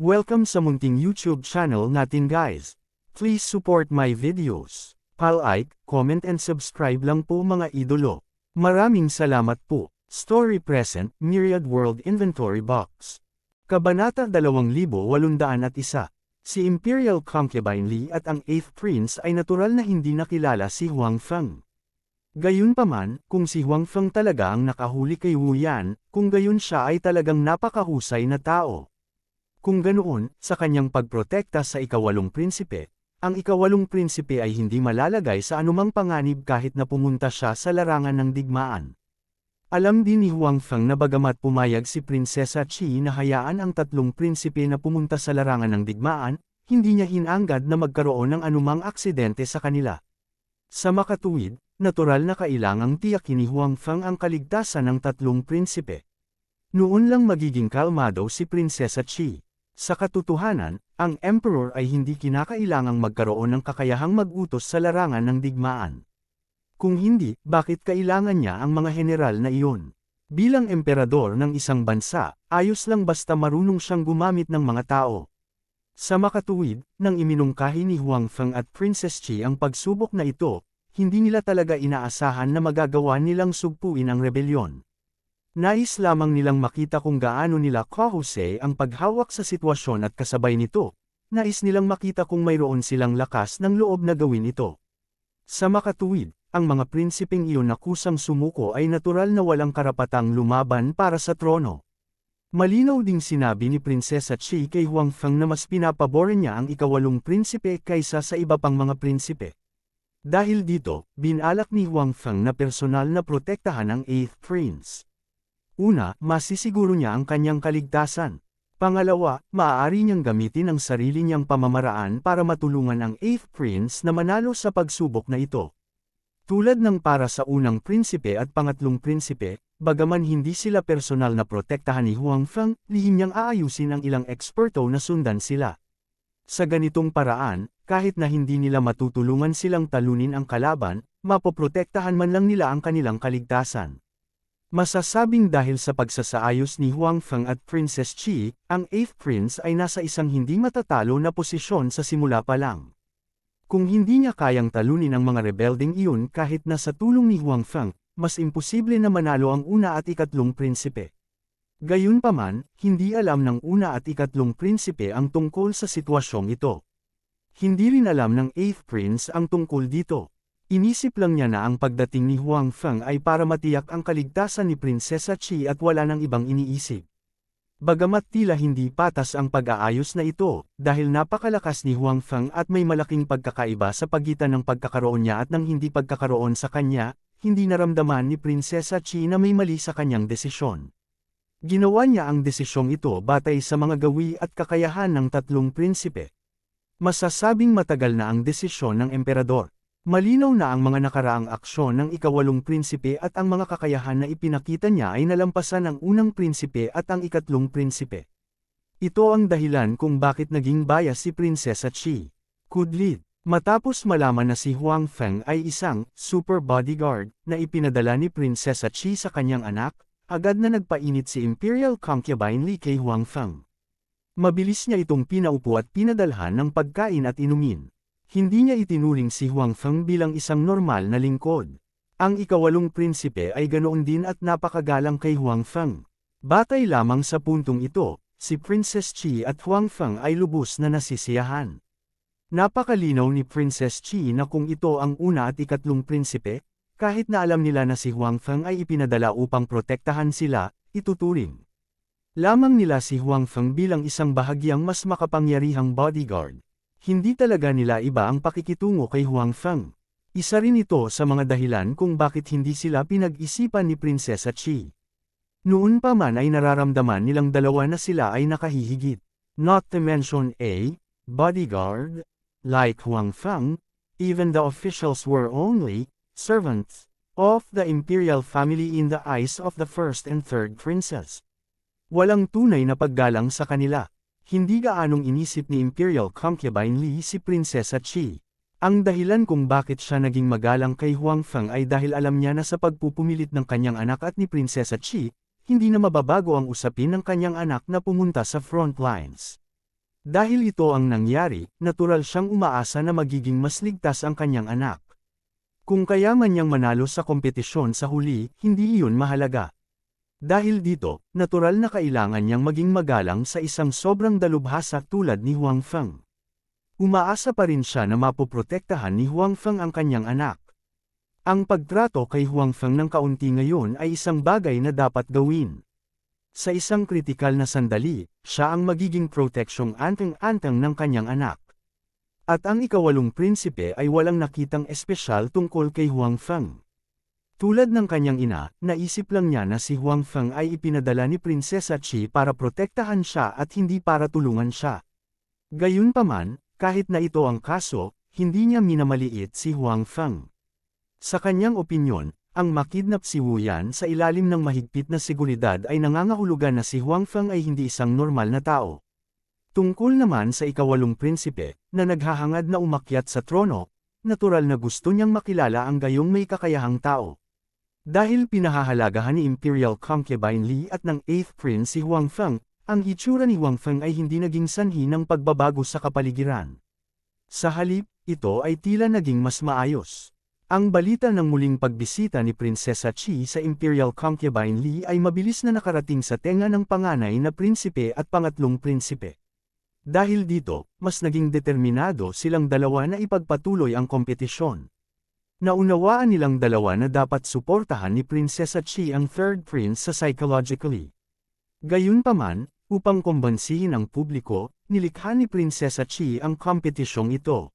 Welcome sa munting YouTube channel natin guys. Please support my videos. Like, comment and subscribe lang po mga idolo. Maraming salamat po. Story Present, Myriad World Inventory Box. Kabanata 2801. Si Imperial Concubine Li at ang 8th Prince ay natural na hindi nakilala si Huang Feng. Gayunpaman, kung si Huang Feng talaga ang nakahuli kay Wu Yan, kung gayon siya ay talagang napakahusay na tao. Kung ganoon, sa kanyang pagprotekta sa ikawalong prinsipe, ang ikawalong prinsipe ay hindi malalagay sa anumang panganib kahit na pumunta siya sa larangan ng digmaan. Alam din ni Huang Feng na bagamat pumayag si Prinsesa Qi na hayaan ang tatlong prinsipe na pumunta sa larangan ng digmaan, hindi niya hinanggad na magkaroon ng anumang aksidente sa kanila. Sa makatuwid, natural na kailangang tiyakin ni Huang Feng ang kaligtasan ng tatlong prinsipe. Noon lang magiging kalmado si Prinsesa Qi. Sa katotohanan, ang Emperor ay hindi kinakailangang magkaroon ng kakayahang mag-utos sa larangan ng digmaan. Kung hindi, bakit kailangan niya ang mga general na iyon? Bilang emperador ng isang bansa, ayos lang basta marunong siyang gumamit ng mga tao. Sa makatuwid, nang iminungkahi ni Huang Feng at Princess Qi ang pagsubok na ito, hindi nila talaga inaasahan na magagawa nilang sugpuin ang rebelyon. Nais lamang nilang makita kung gaano nila kahusay ang paghawak sa sitwasyon at kasabay nito, nais nilang makita kung mayroon silang lakas ng loob na gawin ito. Sa makatuwid, ang mga prinsipeng iyon na kusang sumuko ay natural na walang karapatang lumaban para sa trono. Malinaw ding sinabi ni Prinsesa Qi kay Huang Feng na mas pinapaboran niya ang ikawalong prinsipe kaysa sa iba pang mga prinsipe. Dahil dito, binalak ni Huang Feng na personal na protektahan ang 8th Prince. Una, masisiguro niya ang kanyang kaligtasan. Pangalawa, maaari niyang gamitin ang sarili niyang pamamaraan para matulungan ang 8th Prince na manalo sa pagsubok na ito. Tulad ng para sa unang prinsipe at pangatlong prinsipe, bagaman hindi sila personal na protektahan ni Huang Feng, lihim niyang aayusin ang ilang eksperto na sundan sila. Sa ganitong paraan, kahit na hindi nila matutulungan silang talunin ang kalaban, mapoprotektahan man lang nila ang kanilang kaligtasan. Masasabing dahil sa pagsasaayos ni Huang Feng at Princess Qi, ang 8th Prince ay nasa isang hindi matatalo na posisyon sa simula pa lang. Kung hindi niya kayang talunin ang mga rebelding iyon kahit na sa tulong ni Huang Feng, mas imposible na manalo ang una at ikatlong prinsipe. Gayunpaman, hindi alam ng una at ikatlong prinsipe ang tungkol sa sitwasyong ito. Hindi rin alam ng 8th Prince ang tungkol dito. Inisip lang niya na ang pagdating ni Huang Feng ay para matiyak ang kaligtasan ni Prinsesa Qi at wala nang ibang iniisip. Bagamat tila hindi patas ang pag-aayos na ito, dahil napakalakas ni Huang Feng at may malaking pagkakaiba sa pagitan ng pagkakaroon niya at ng hindi pagkakaroon sa kanya, hindi naramdaman ni Prinsesa Qi na may mali sa kanyang desisyon. Ginawa niya ang desisyong ito batay sa mga gawi at kakayahan ng tatlong prinsipe. Masasabing matagal na ang desisyon ng emperador. Malinaw na ang mga nakaraang aksyon ng ikawalong prinsipe at ang mga kakayahan na ipinakita niya ay nalampasan ang unang prinsipe at ang ikatlong prinsipe. Ito ang dahilan kung bakit naging bias si Prinsesa Qi. Kudlit, matapos malaman na si Huang Feng ay isang super bodyguard na ipinadala ni Prinsesa Qi sa kanyang anak, agad na nagpainit si Imperial Concubine Li kay Huang Feng. Mabilis niya itong pinaupo at pinadalhan ng pagkain at inumin. Hindi niya itinuring si Huang Feng bilang isang normal na lingkod. Ang ikawalong prinsipe ay ganoon din at napakagalang kay Huang Feng. Batay lamang sa puntong ito, si Princess Qi at Huang Feng ay lubos na nasisiyahan. Napakalinaw ni Princess Qi na kung ito ang una at ikatlong prinsipe, kahit na alam nila na si Huang Feng ay ipinadala upang protektahan sila, ituturing lamang nila si Huang Feng bilang isang bahagyang mas makapangyarihang bodyguard. Hindi talaga nila iba ang pakikitungo kay Huang Feng. Isa rin ito sa mga dahilan kung bakit hindi sila pinag-isipan ni Prinsesa Qi. Noon pa man ay nararamdaman nilang dalawa na sila ay nakahihigit. Not to mention a bodyguard, like Huang Feng, even the officials were only servants of the imperial family in the eyes of the first and third princes. Walang tunay na paggalang sa kanila. Hindi gaanong inisip ni Imperial Concubine Li si Prinsesa Qi. Ang dahilan kung bakit siya naging magalang kay Huang Feng ay dahil alam niya na sa pagpupumilit ng kanyang anak at ni Prinsesa Qi, hindi na mababago ang usapin ng kanyang anak na pumunta sa front lines. Dahil ito ang nangyari, natural siyang umaasa na magiging mas ligtas ang kanyang anak. Kung kaya man niyang manalo sa kompetisyon sa huli, hindi iyon mahalaga. Dahil dito, natural na kailangan niyang maging magalang sa isang sobrang dalubhasa tulad ni Huang Feng. Umaasa pa rin siya na mapoprotektahan ni Huang Feng ang kanyang anak. Ang pagtrato kay Huang Feng ng kaunti ngayon ay isang bagay na dapat gawin. Sa isang kritikal na sandali, siya ang magiging proteksyong anteng-anteng ng kanyang anak. At ang ikawalong prinsipe ay walang nakitang espesyal tungkol kay Huang Feng. Tulad ng kanyang ina, naisip lang niya na si Huang Feng ay ipinadala ni Prinsesa Qi para protektahan siya at hindi para tulungan siya. Gayunpaman, kahit na ito ang kaso, hindi niya minamaliit si Huang Feng. Sa kanyang opinyon, ang makidnap si Wu Yan sa ilalim ng mahigpit na seguridad ay nangangahulugan na si Huang Feng ay hindi isang normal na tao. Tungkol naman sa ikawalong prinsipe, na naghahangad na umakyat sa trono, natural na gusto niyang makilala ang gayong may kakayahang tao. Dahil pinahahalagahan ni Imperial Concubine Li at ng 8th Prince si Huang Feng, ang itsura ni Huang Feng ay hindi naging sanhi ng pagbabago sa kapaligiran. Sa halip, ito ay tila naging mas maayos. Ang balita ng muling pagbisita ni Prinsesa Qi sa Imperial Concubine Li ay mabilis na nakarating sa tenga ng panganay na prinsipe at pangatlong prinsipe. Dahil dito, mas naging determinado silang dalawa na ipagpatuloy ang kompetisyon. Naunawaan nilang dalawa na dapat suportahan ni Prinsesa Qi ang third prince sa psychologically. Gayunpaman, upang kumbansihin ang publiko, nilikha ni Prinsesa Qi ang kompetisyong ito.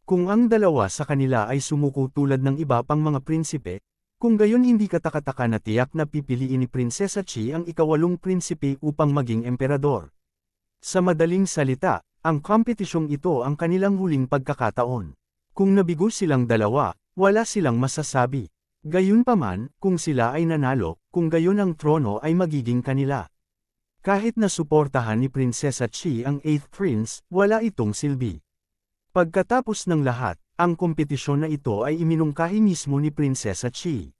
Kung ang dalawa sa kanila ay sumuko tulad ng iba pang mga prinsipe, kung gayon hindi katakataka na tiyak na pipiliin ni Prinsesa Qi ang ikawalong prinsipe upang maging emperador. Sa madaling salita, ang kompetisyong ito ang kanilang huling pagkakataon. Kung nabigo silang dalawa, wala silang masasabi. Gayunpaman, kung sila ay nanalo, kung gayon ang trono ay magiging kanila. Kahit na suportahan ni Prinsesa Qi ang 8th Prince, wala itong silbi. Pagkatapos ng lahat, ang kompetisyon na ito ay iminungkahi mismo ni Prinsesa Qi.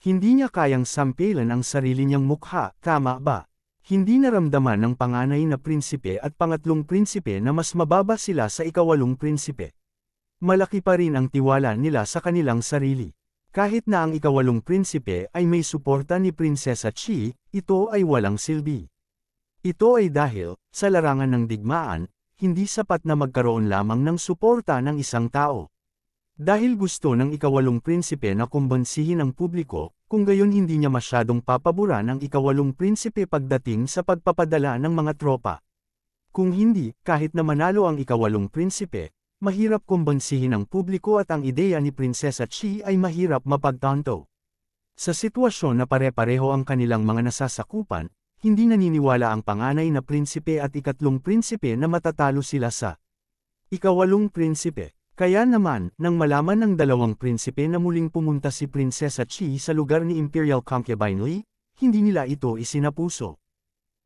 Hindi niya kayang sampilan ang sarili niyang mukha, tama ba? Hindi naramdaman ng panganay na prinsipe at pangatlong prinsipe na mas mababa sila sa ikawalong prinsipe. Malaki pa rin ang tiwala nila sa kanilang sarili. Kahit na ang ikawalong prinsipe ay may suporta ni Prinsesa Qi, ito ay walang silbi. Ito ay dahil, sa larangan ng digmaan, hindi sapat na magkaroon lamang ng suporta ng isang tao. Dahil gusto ng ikawalong prinsipe na kumbansihin ang publiko, kung gayon hindi niya masyadong papaboran ang ikawalong prinsipe pagdating sa pagpapadala ng mga tropa. Kung hindi, kahit na manalo ang ikawalong prinsipe, mahirap kumbansihin ang publiko at ang ideya ni Prinsesa Qi ay mahirap mapagtanto. Sa sitwasyon na pare-pareho ang kanilang mga nasasakupan, hindi naniniwala ang panganay na prinsipe at ikatlong prinsipe na matatalo sila sa ikawalong prinsipe. Kaya naman, nang malaman ng dalawang prinsipe na muling pumunta si Prinsesa Qi sa lugar ni Imperial Concubine Li, hindi nila ito isinapuso.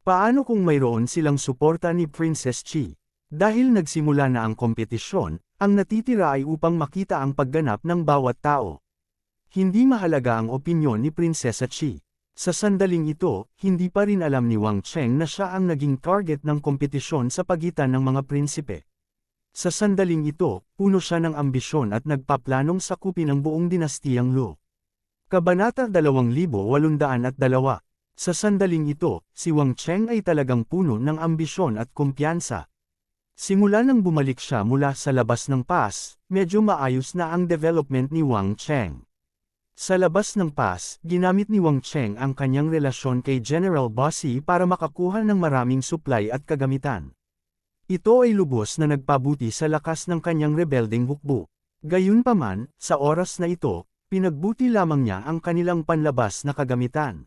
Paano kung mayroon silang suporta ni Princess Qi? Dahil nagsimula na ang kompetisyon, ang natitira ay upang makita ang pagganap ng bawat tao. Hindi mahalaga ang opinyon ni Prinsesa Qi. Sa sandaling ito, hindi pa rin alam ni Wang Cheng na siya ang naging target ng kompetisyon sa pagitan ng mga prinsipe. Sa sandaling ito, puno siya ng ambisyon at nagpaplanong sakupin ang buong dinastiyang Lu. Kabanata 2802. Sa sandaling ito, si Wang Cheng ay talagang puno ng ambisyon at kumpiyansa. Simula nang bumalik siya mula sa labas ng pass, medyo maayos na ang development ni Wang Cheng. Sa labas ng pass, ginamit ni Wang Cheng ang kanyang relasyon kay General Bossy para makakuha ng maraming supply at kagamitan. Ito ay lubos na nagpabuti sa lakas ng kanyang rebelding hukbo. Gayunpaman, sa oras na ito, pinagbuti lamang niya ang kanilang panlabas na kagamitan.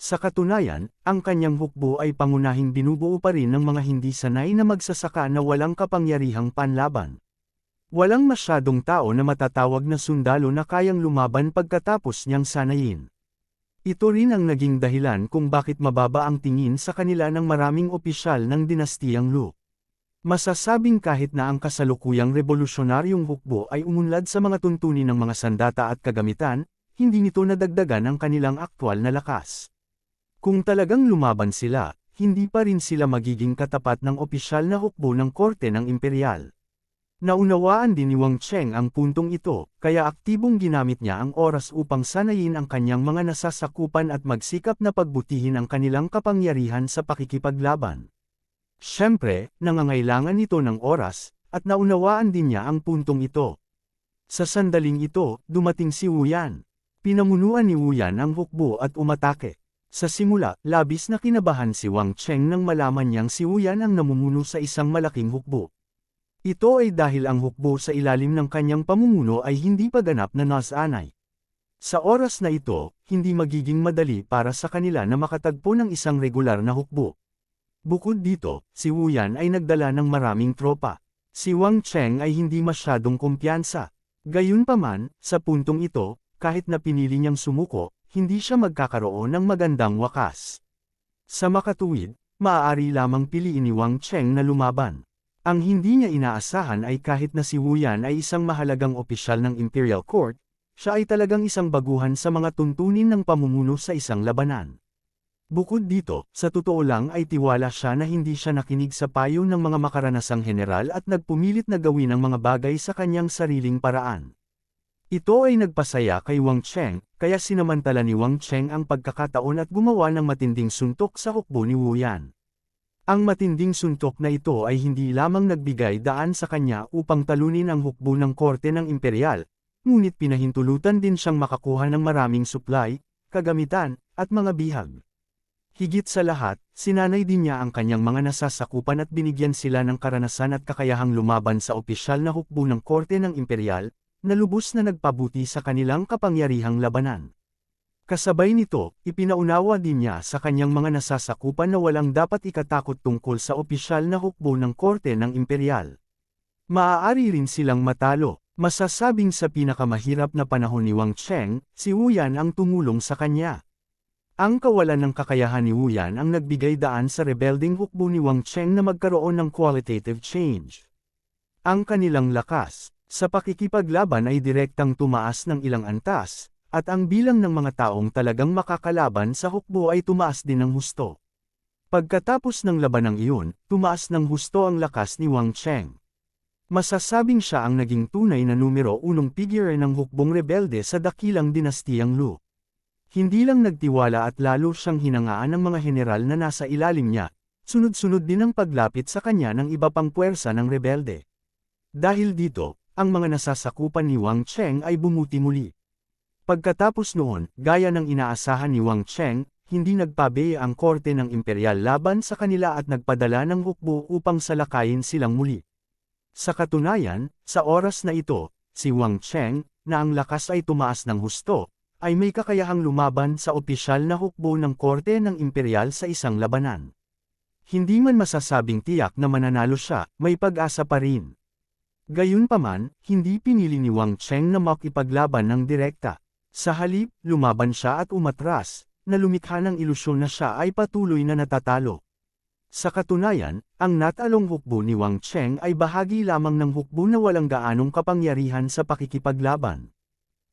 Sa katunayan, ang kanyang hukbo ay pangunahing binubuo pa rin ng mga hindi sanay na magsasaka na walang kapangyarihang panlaban. Walang masyadong tao na matatawag na sundalo na kayang lumaban pagkatapos niyang sanayin. Ito rin ang naging dahilan kung bakit mababa ang tingin sa kanila ng maraming opisyal ng dinastiyang Lu. Masasabing kahit na ang kasalukuyang revolusyonaryong hukbo ay umunlad sa mga tuntunin ng mga sandata at kagamitan, hindi nito nadagdagan ang kanilang aktwal na lakas. Kung talagang lumaban sila, hindi pa rin sila magiging katapat ng opisyal na hukbo ng korte ng imperial. Naunawaan din ni Wang Cheng ang puntong ito, kaya aktibong ginamit niya ang oras upang sanayin ang kanyang mga nasasakupan at magsikap na pagbutihin ang kanilang kapangyarihan sa pakikipaglaban. Siyempre, nangangailangan ito ng oras, at naunawaan din niya ang puntong ito. Sa sandaling ito, dumating si Wu Yan. Pinamunuan ni Wu Yan ang hukbo at umatake. Sa simula, labis na kinabahan si Wang Cheng nang malaman niyang si Wu Yan ang namumuno sa isang malaking hukbo. Ito ay dahil ang hukbo sa ilalim ng kanyang pamumuno ay hindi pa ganap na nasanay. Sa oras na ito, hindi magiging madali para sa kanila na makatagpo ng isang regular na hukbo. Bukod dito, si Wu Yan ay nagdala ng maraming tropa. Si Wang Cheng ay hindi masyadong kumpiyansa. Gayunpaman, sa puntong ito, kahit na pinili niyang sumuko, hindi siya magkakaroon ng magandang wakas. Sa makatuwid, maaari lamang piliin ni Wang Cheng na lumaban. Ang hindi niya inaasahan ay kahit na si Wu Yan ay isang mahalagang opisyal ng Imperial Court, siya ay talagang isang baguhan sa mga tuntunin ng pamumuno sa isang labanan. Bukod dito, sa totoo lang ay tiwala siya na hindi siya nakinig sa payo ng mga makaranasang general at nagpumilit na gawin ang mga bagay sa kanyang sariling paraan. Ito ay nagpasaya kay Wang Cheng, kaya sinamantala ni Wang Cheng ang pagkakataon at gumawa ng matinding suntok sa hukbo ni Wu Yan. Ang matinding suntok na ito ay hindi lamang nagbigay daan sa kanya upang talunin ang hukbo ng korte ng imperial, ngunit pinahintulutan din siyang makakuha ng maraming supply, kagamitan, at mga bihag. Higit sa lahat, sinanay din niya ang kanyang mga nasasakupan at binigyan sila ng karanasan at kakayahang lumaban sa opisyal na hukbo ng korte ng imperial, na lubos na nagpabuti sa kanilang kapangyarihang labanan. Kasabay nito, ipinaunawa din niya sa kanyang mga nasasakupan na walang dapat ikatakot tungkol sa opisyal na hukbo ng korte ng imperial. Maaari rin silang matalo. Masasabing sa pinakamahirap na panahon ni Wang Cheng, si Wu Yan ang tumulong sa kanya. Ang kawalan ng kakayahan ni Wu Yan ang nagbigay daan sa rebelding hukbo ni Wang Cheng na magkaroon ng qualitative change. Ang kanilang lakas sa pakikipaglaban ay direktang tumaas ng ilang antas, at ang bilang ng mga taong talagang makakalaban sa hukbo ay tumaas din ng husto. Pagkatapos ng labanang iyon, tumaas ng husto ang lakas ni Wang Cheng. Masasabing siya ang naging tunay na numero unong figure ng hukbong rebelde sa dakilang dinastiyang Lu. Hindi lang nagtiwala at lalo siyang hinangaan ng mga general na nasa ilalim niya, sunod-sunod din ang paglapit sa kanya ng iba pang puwersa ng rebelde. Dahil dito, ang mga nasasakupan ni Wang Cheng ay bumuti muli. Pagkatapos noon, gaya ng inaasahan ni Wang Cheng, hindi nagpabeya ang korte ng imperial laban sa kanila at nagpadala ng hukbo upang salakayin silang muli. Sa katunayan, sa oras na ito, si Wang Cheng, na ang lakas ay tumaas ng husto, ay may kakayahang lumaban sa opisyal na hukbo ng korte ng imperial sa isang labanan. Hindi man masasabing tiyak na mananalo siya, may pag-asa pa rin. Gayunpaman, hindi pinili ni Wang Cheng na makipaglaban ng direkta. Sa halip, lumaban siya at umatras, na lumikha ng ilusyon na siya ay patuloy na natatalo. Sa katunayan, ang natalong hukbo ni Wang Cheng ay bahagi lamang ng hukbo na walang gaanong kapangyarihan sa pakikipaglaban.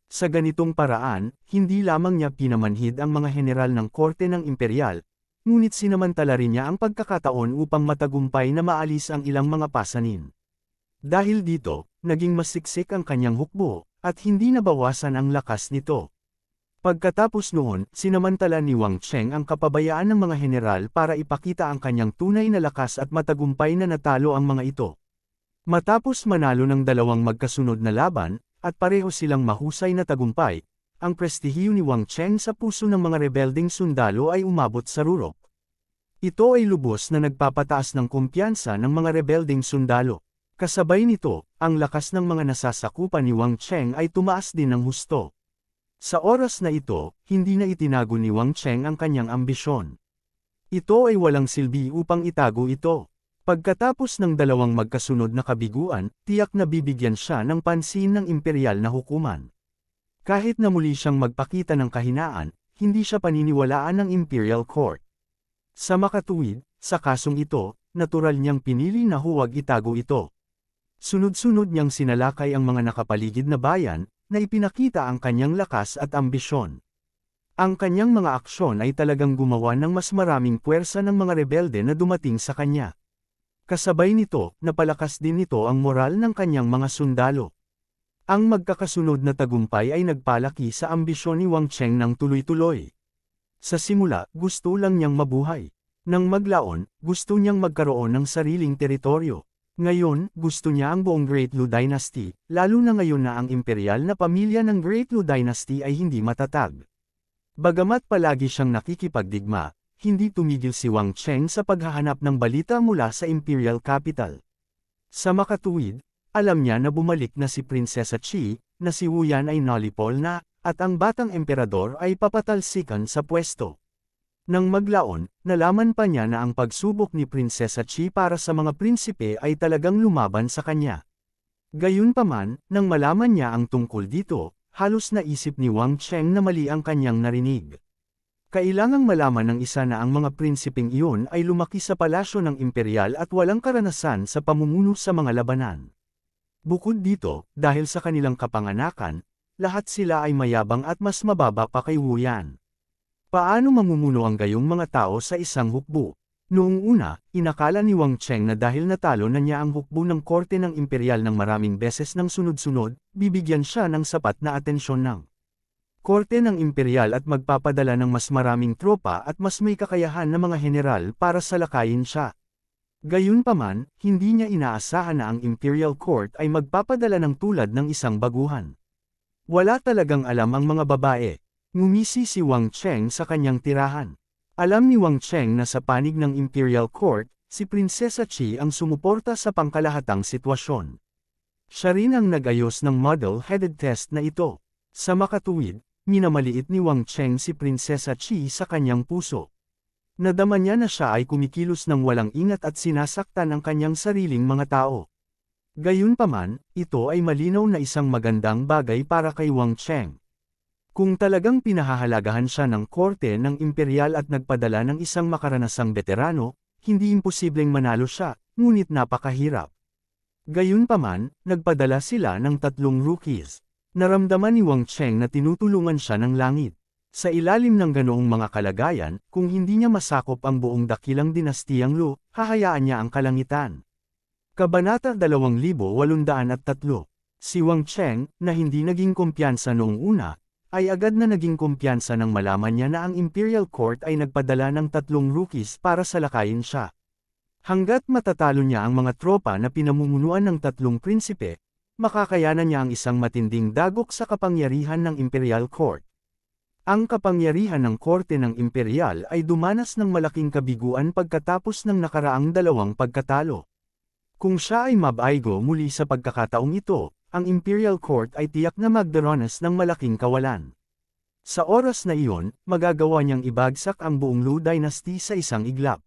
Sa ganitong paraan, hindi lamang niya pinamanhid ang mga general ng korte ng imperial, ngunit sinamantala rin niya ang pagkakataon upang matagumpay na maalis ang ilang mga pasanin. Dahil dito, naging masiksik ang kanyang hukbo, at hindi nabawasan ang lakas nito. Pagkatapos noon, sinamantala ni Wang Cheng ang kapabayaan ng mga general para ipakita ang kanyang tunay na lakas at matagumpay na natalo ang mga ito. Matapos manalo ng dalawang magkasunod na laban, at pareho silang mahusay na tagumpay, ang prestihiyo ni Wang Cheng sa puso ng mga rebelding sundalo ay umabot sa rurok. Ito ay lubos na nagpapataas ng kumpiyansa ng mga rebelding sundalo. Kasabay nito, ang lakas ng mga nasasakupan ni Wang Cheng ay tumaas din ng husto. Sa oras na ito, hindi na itinago ni Wang Cheng ang kanyang ambisyon. Ito ay walang silbi upang itago ito. Pagkatapos ng dalawang magkasunod na kabiguan, tiyak na bibigyan siya ng pansin ng imperial na hukuman. Kahit na muli siyang magpakita ng kahinaan, hindi siya paniniwalaan ng Imperial Court. Sa makatuwid, sa kasong ito, natural niyang pinili na huwag itago ito. Sunod-sunod niyang sinalakay ang mga nakapaligid na bayan, na ipinakita ang kanyang lakas at ambisyon. Ang kanyang mga aksyon ay talagang gumawa ng mas maraming puwersa ng mga rebelde na dumating sa kanya. Kasabay nito, napalakas din nito ang moral ng kanyang mga sundalo. Ang magkakasunod na tagumpay ay nagpalaki sa ambisyon ni Wang Cheng ng tuloy-tuloy. Sa simula, gusto lang niyang mabuhay. Nang maglaon, gusto niyang magkaroon ng sariling teritoryo. Ngayon, gusto niya ang buong Great Lu Dynasty, lalo na ngayon na ang imperial na pamilya ng Great Lu Dynasty ay hindi matatag. Bagamat palagi siyang nakikipagdigma, hindi tumigil si Wang Cheng sa paghahanap ng balita mula sa imperial capital. Sa makatuwid, alam niya na bumalik na si Prinsesa Qi, na si Wu Yan ay nalipol na, at ang batang emperador ay papatalsikan sa pwesto. Nang maglaon, nalaman pa niya na ang pagsubok ni Prinsesa Qi para sa mga prinsipe ay talagang lumaban sa kanya. Gayunpaman, nang malaman niya ang tungkol dito, halos naisip ni Wang Cheng na mali ang kanyang narinig. Kailangang malaman ng isa na ang mga prinsipeng iyon ay lumaki sa palasyo ng imperial at walang karanasan sa pamumuno sa mga labanan. Bukod dito, dahil sa kanilang kapanganakan, lahat sila ay mayabang at mas mababa pa kay Wu Yan. Paano mamumuno ang gayong mga tao sa isang hukbo? Noong una, inakala ni Wang Cheng na dahil natalo na niya ang hukbo ng korte ng imperial ng maraming beses ng sunod-sunod, bibigyan siya ng sapat na atensyon ng korte ng imperial at magpapadala ng mas maraming tropa at mas may kakayahan na mga general para salakayin siya. Gayunpaman, hindi niya inaasahan na ang imperial court ay magpapadala ng tulad ng isang baguhan. Wala talagang alam ang mga babae. Ngumisi si Wang Cheng sa kanyang tirahan. Alam ni Wang Cheng na sa panig ng Imperial Court, si Prinsesa Qi ang sumuporta sa pangkalahatang sitwasyon. Siya rin ang nag-ayos ng model-headed test na ito. Sa makatuwid, minamaliit ni Wang Cheng si Prinsesa Qi sa kanyang puso. Nadama niya na siya ay kumikilos ng walang ingat at sinasaktan ang kanyang sariling mga tao. Gayunpaman, ito ay malinaw na isang magandang bagay para kay Wang Cheng. Kung talagang pinahahalagahan siya ng korte ng imperial at nagpadala ng isang makaranasang veterano, hindi imposibleng manalo siya, ngunit napakahirap. Gayunpaman, nagpadala sila ng 3 rookies. Naramdaman ni Wang Cheng na tinutulungan siya ng langit. Sa ilalim ng ganoong mga kalagayan, kung hindi niya masakop ang buong dakilang dinastiyang Lu, hahayaan niya ang kalangitan. Kabanata 2803. Si Wang Cheng, na hindi naging kumpiyansa noong una, ay agad na naging kumpiyansa nang malaman niya na ang Imperial Court ay nagpadala ng 3 rookies para salakayin siya. Hanggat matatalo niya ang mga tropa na pinamumunuan ng 3 prinsipe, makakayanan niya ang isang matinding dagok sa kapangyarihan ng Imperial Court. Ang kapangyarihan ng korte ng imperial ay dumanas ng malaking kabiguan pagkatapos ng nakaraang 2 pagkatalo. Kung siya ay mabaigo muli sa pagkakataong ito, ang Imperial Court ay tiyak na magdaranas ng malaking kawalan. Sa oras na iyon, magagawa niyang ibagsak ang buong Lu Dynasty sa isang iglap.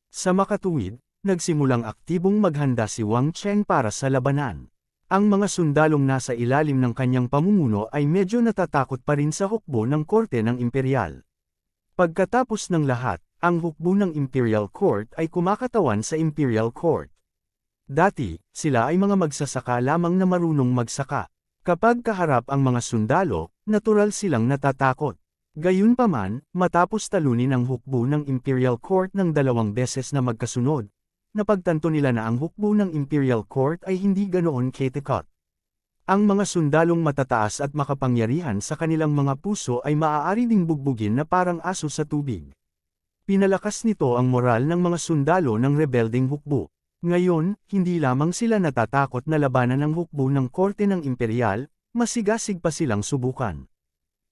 Sa makatuwid, nagsimulang aktibong maghanda si Wang Cheng para sa labanan. Ang mga sundalong nasa ilalim ng kanyang pamumuno ay medyo natatakot pa rin sa hukbo ng korte ng imperial. Pagkatapos ng lahat, ang hukbo ng Imperial Court ay kumakatawan sa Imperial Court. Dati, sila ay mga magsasaka lamang na marunong magsaka. Kapag kaharap ang mga sundalo, natural silang natatakot. Gayunpaman, matapos talunin ang hukbo ng Imperial Court ng 2 beses na magkasunod, napagtanto nila na ang hukbo ng Imperial Court ay hindi ganoon ketekot. Ang mga sundalong matataas at makapangyarihan sa kanilang mga puso ay maaari ding bugbugin na parang aso sa tubig. Pinalakas nito ang moral ng mga sundalo ng rebelding hukbo. Ngayon, hindi lamang sila natatakot na labanan ang hukbo ng korte ng imperial, masigasig pa silang subukan.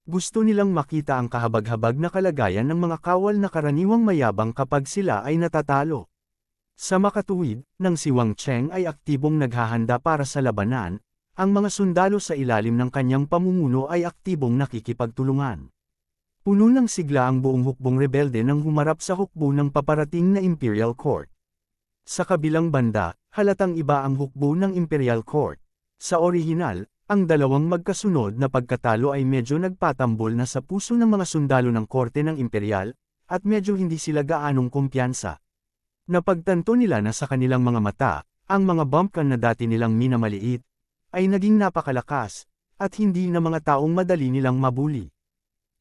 Gusto nilang makita ang kahabag-habag na kalagayan ng mga kawal na karaniwang mayabang kapag sila ay natatalo. Sa makatuwid, nang si Wang Cheng ay aktibong naghahanda para sa labanan, ang mga sundalo sa ilalim ng kanyang pamumuno ay aktibong nakikipagtulungan. Puno ng sigla ang buong hukbong rebelde nang humarap sa hukbo ng paparating na Imperial Court. Sa kabilang banda, halatang iba ang hukbo ng Imperial Court. Sa orihinal, ang 2 magkasunod na pagkatalo ay medyo nagpatambol na sa puso ng mga sundalo ng korte ng imperial, at medyo hindi sila gaanong kumpiyansa. Napagtanto nila na sa kanilang mga mata, ang mga bumpkan na dati nilang minamaliit, ay naging napakalakas, at hindi na mga taong madali nilang mabuli.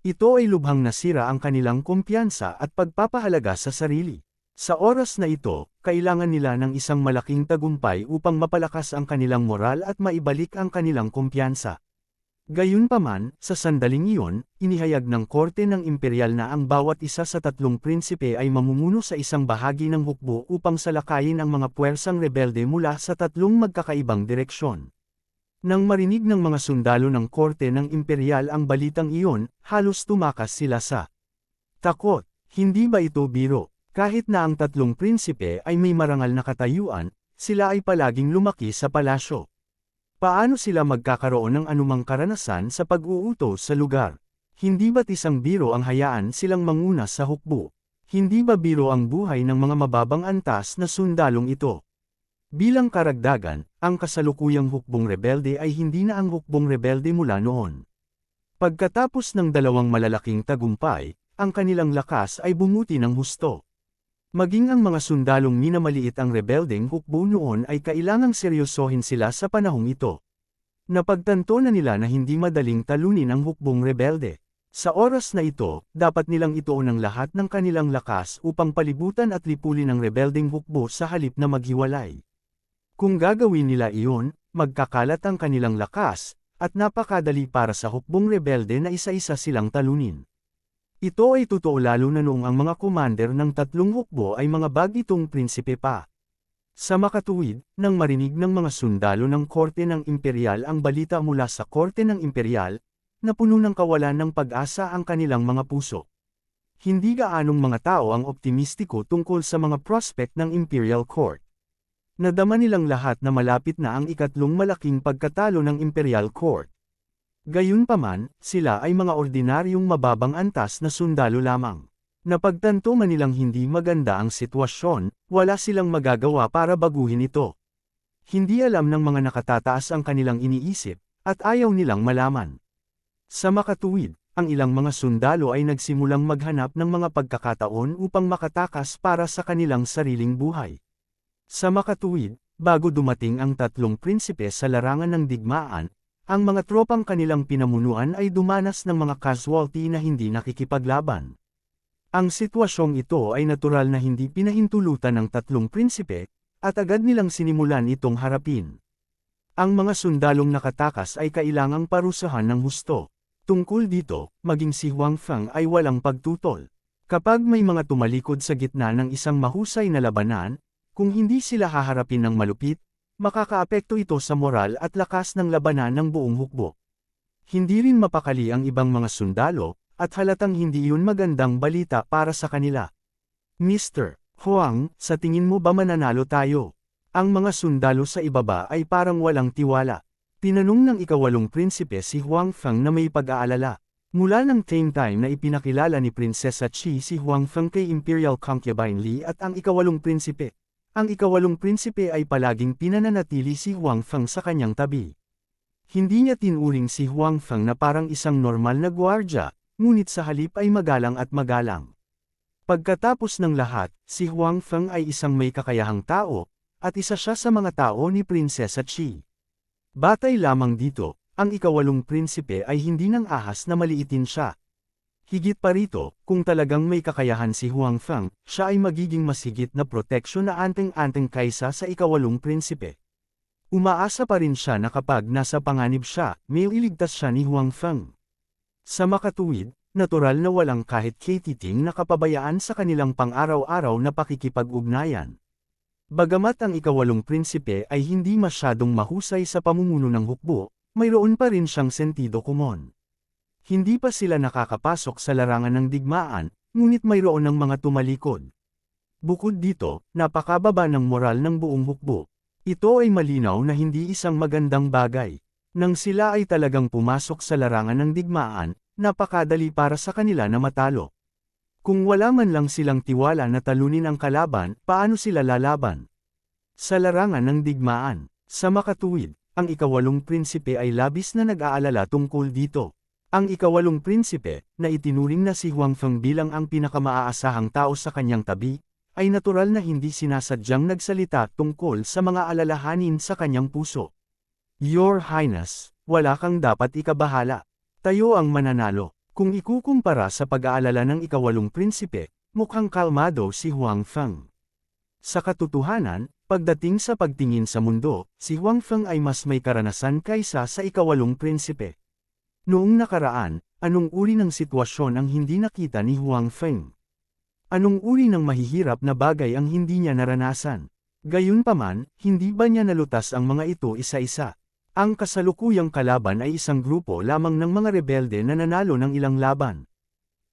Ito ay lubhang nasira ang kanilang kumpiyansa at pagpapahalaga sa sarili. Sa oras na ito, kailangan nila ng isang malaking tagumpay upang mapalakas ang kanilang moral at maibalik ang kanilang kumpiyansa. Gayunpaman, sa sandaling iyon, inihayag ng korte ng imperial na ang bawat isa sa tatlong prinsipe ay mamumuno sa isang bahagi ng hukbo upang salakayin ang mga puwersang rebelde mula sa tatlong magkakaibang direksyon. Nang marinig ng mga sundalo ng korte ng imperial ang balitang iyon, halos tumakas sila sa takot. Hindi ba ito biro? Kahit na ang tatlong prinsipe ay may marangal na katayuan, sila ay palaging lumaki sa palasyo. Paano sila magkakaroon ng anumang karanasan sa pag-uutos sa lugar? Hindi ba't isang biro ang hayaan silang manguna sa hukbo? Hindi ba biro ang buhay ng mga mababang antas na sundalong ito? Bilang karagdagan, ang kasalukuyang hukbong rebelde ay hindi na ang hukbong rebelde mula noon. Pagkatapos ng dalawang malalaking tagumpay, ang kanilang lakas ay bumuti ng husto. Maging ang mga sundalong minamaliit ang rebeldeng hukbo noon ay kailangang seryosohin sila sa panahong ito. Napagtanto na nila na hindi madaling talunin ang hukbong rebelde. Sa oras na ito, dapat nilang ituon ang lahat ng kanilang lakas upang palibutan at lipulin ang rebeldeng hukbo sa halip na maghiwalay. Kung gagawin nila iyon, magkakalat ang kanilang lakas, at napakadali para sa hukbong rebelde na isa-isa silang talunin. Ito ay totoo lalo na noong ang mga commander ng tatlong hukbo ay mga bagitong prinsipe pa. Sa makatuwid, nang marinig ng mga sundalo ng korte ng imperial ang balita mula sa korte ng imperial, napuno ng kawalan ng pag-asa ang kanilang mga puso. Hindi gaanong mga tao ang optimistiko tungkol sa mga prospect ng imperial court. Nadama nilang lahat na malapit na ang ikatlong malaking pagkatalo ng imperial court. Gayunpaman, sila ay mga ordinaryong mababang antas na sundalo lamang. Napagtanto man nilang hindi maganda ang sitwasyon, wala silang magagawa para baguhin ito. Hindi alam ng mga nakatataas ang kanilang iniisip, at ayaw nilang malaman. Sa makatuwid, ang ilang mga sundalo ay nagsimulang maghanap ng mga pagkakataon upang makatakas para sa kanilang sariling buhay. Sa makatuwid, bago dumating ang tatlong prinsipe sa larangan ng digmaan, ang mga tropang kanilang pinamunuan ay dumanas ng mga casualty na hindi nakikipaglaban. Ang sitwasyong ito ay natural na hindi pinahintulutan ng tatlong prinsipe, at agad nilang sinimulan itong harapin. Ang mga sundalong nakatakas ay kailangang parusahan ng husto. Tungkol dito, maging si Huang Feng ay walang pagtutol. Kapag may mga tumalikod sa gitna ng isang mahusay na labanan, kung hindi sila haharapin ng malupit, makakaapekto ito sa moral at lakas ng labanan ng buong hukbo. Hindi rin mapakali ang ibang mga sundalo, at halatang hindi yun magandang balita para sa kanila. Mr. Huang, sa tingin mo ba mananalo tayo? Ang mga sundalo sa ibaba ay parang walang tiwala. Tinanong ng ikawalong prinsipe si Huang Feng na may pag-aalala. Mula ng same time na ipinakilala ni Prinsesa Qi si Huang Feng kay Imperial Concubine Li at ang ikawalong prinsipe. Ang ikawalong prinsipe ay palaging pinananatili si Huang Feng sa kanyang tabi. Hindi niya tinuring si Huang Feng na parang isang normal na gwardya, ngunit sa halip ay magalang at magalang. Pagkatapos ng lahat, si Huang Feng ay isang may kakayahang tao, at isa siya sa mga tao ni Prinsesa Qi. Batay lamang dito, ang ikawalong prinsipe ay hindi nang ahas na maliitin siya. Higit pa rito, kung talagang may kakayahan si Huang Feng, siya ay magiging mas higit na proteksyon na anting-anting kaysa sa ikawalong prinsipe. Umaasa pa rin siya na kapag nasa panganib siya, may iligtas siya ni Huang Feng. Sa makatuwid, natural na walang kahit katiting na kapabayaan sa kanilang pang-araw-araw na pakikipag-ugnayan. Bagamat ang ikawalong prinsipe ay hindi masyadong mahusay sa pamumuno ng hukbo, mayroon pa rin siyang sentido komon. Hindi pa sila nakakapasok sa larangan ng digmaan, ngunit mayroon ng mga tumalikod. Bukod dito, napakababa ng moral ng buong hukbo. Ito ay malinaw na hindi isang magandang bagay. Nang sila ay talagang pumasok sa larangan ng digmaan, napakadali para sa kanila na matalo. Kung wala man lang silang tiwala na talunin ang kalaban, paano sila lalaban? Sa larangan ng digmaan, sa makatuwid, ang ikawalong prinsipe ay labis na nag-aalala tungkol dito. Ang ikawalong prinsipe, na itinuring na si Huang Feng bilang ang pinakamaaasahang tao sa kanyang tabi, ay natural na hindi sinasadyang nagsalita tungkol sa mga alalahanin sa kanyang puso. Your Highness, wala kang dapat ikabahala. Tayo ang mananalo. Kung ikukumpara sa pag-aalala ng ikawalong prinsipe, mukhang kalmado si Huang Feng. Sa katotohanan, pagdating sa pagtingin sa mundo, si Huang Feng ay mas may karanasan kaysa sa ikawalong prinsipe. Noong nakaraan, anong uri ng sitwasyon ang hindi nakita ni Huang Feng? Anong uri ng mahihirap na bagay ang hindi niya naranasan? Gayunpaman, hindi ba niya nalutas ang mga ito isa-isa? Ang kasalukuyang kalaban ay isang grupo lamang ng mga rebelde na nanalo ng ilang laban.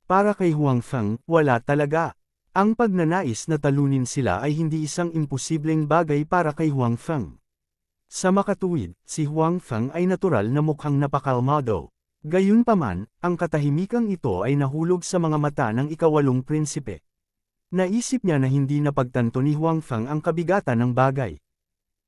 Para kay Huang Feng, wala talaga. Ang pagnanais na talunin sila ay hindi isang imposibleng bagay para kay Huang Feng. Sa makatuwid, si Huang Feng ay natural na mukhang napakalmado. Gayunpaman, ang katahimikang ito ay nahulog sa mga mata ng ikawalong prinsipe. Naisip niya na hindi napagtanto ni Huang Feng ang kabigatan ng bagay.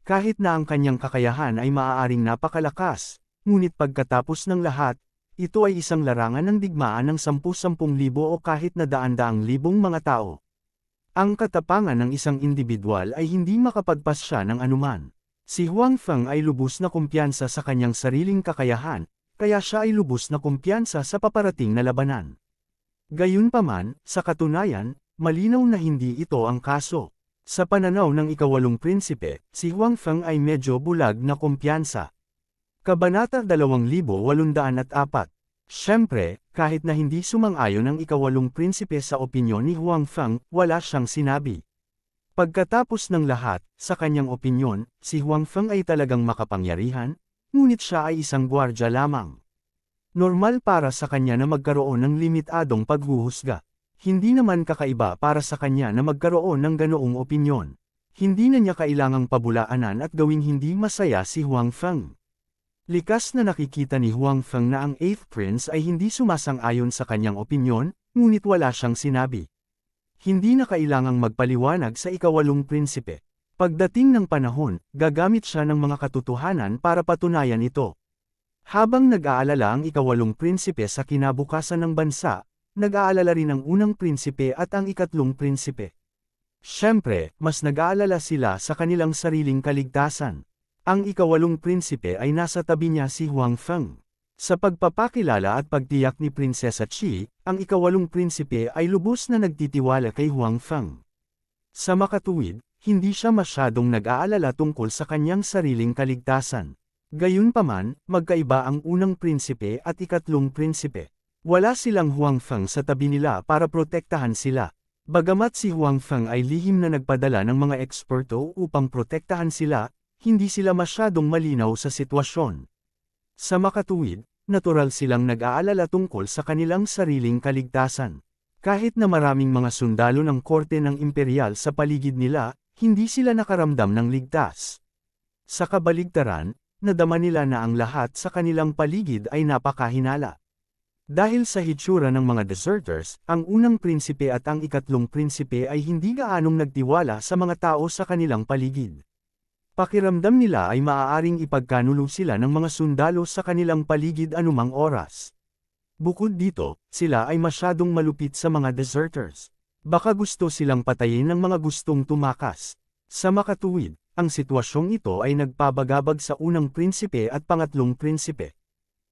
Kahit na ang kanyang kakayahan ay maaaring napakalakas, ngunit pagkatapos ng lahat, ito ay isang larangan ng digmaan ng 10,000 o kahit na daan-daang libong mga tao. Ang katapangan ng isang individual ay hindi makapagpasya ng anuman. Si Huang Feng ay lubos na kumpiyansa sa kanyang sariling kakayahan, kaya siya ay lubos na kumpiyansa sa paparating na labanan. Gayunpaman, sa katunayan, malinaw na hindi ito ang kaso. Sa pananaw ng ikawalong prinsipe, si Huang Feng ay medyo bulag na kumpiyansa. Kabanata 2804. Siyempre, kahit na hindi sumang-ayon ang ikawalong prinsipe sa opinyon ni Huang Feng, wala siyang sinabi. Pagkatapos ng lahat, sa kanyang opinyon, si Huang Feng ay talagang makapangyarihan, ngunit siya ay isang gwardya lamang. Normal para sa kanya na magkaroon ng limitadong paghuhusga. Hindi naman kakaiba para sa kanya na magkaroon ng ganoong opinyon. Hindi na niya kailangang pabulaanan at gawing hindi masaya si Huang Feng. Likas na nakikita ni Huang Feng na ang 8th Prince ay hindi sumasang-ayon sa kanyang opinyon, ngunit wala siyang sinabi. Hindi na kailangang magpaliwanag sa ikawalong prinsipe. Pagdating ng panahon, gagamit siya ng mga katotohanan para patunayan ito. Habang nag-aalala ang ikawalong prinsipe sa kinabukasan ng bansa, nag-aalala rin ang unang prinsipe at ang ikatlong prinsipe. Siyempre, mas nag-aalala sila sa kanilang sariling kaligtasan. Ang ikawalong prinsipe ay nasa tabi niya si Huang Feng. Sa pagpapakilala at pagtiyak ni Prinsesa Qi, ang ikawalong prinsipe ay lubos na nagtitiwala kay Huang Feng. Sa makatuwid, hindi siya masyadong nag-aalala tungkol sa kanyang sariling kaligtasan. Gayunpaman, magkaiba ang unang prinsipe at ikatlong prinsipe. Wala silang Huang Feng sa tabi nila para protektahan sila. Bagamat si Huang Feng ay lihim na nagpadala ng mga eksperto upang protektahan sila, hindi sila masyadong malinaw sa sitwasyon. Sa makatuwid, natural silang nag-aalala tungkol sa kanilang sariling kaligtasan. Kahit na maraming mga sundalo ng korte ng imperial sa paligid nila, hindi sila nakaramdam ng ligtas. Sa kabaligtaran, nadama nila na ang lahat sa kanilang paligid ay napakahinala. Dahil sa hitsura ng mga deserters, ang unang prinsipe at ang ikatlong prinsipe ay hindi gaanong nagtiwala sa mga tao sa kanilang paligid. Pakiramdam nila ay maaaring ipagkanulo sila ng mga sundalo sa kanilang paligid anumang oras. Bukod dito, sila ay masyadong malupit sa mga deserters. Baka gusto silang patayin ng mga gustong tumakas. Sa makatuwid, ang sitwasyong ito ay nagpabagabag sa unang prinsipe at pangatlong prinsipe.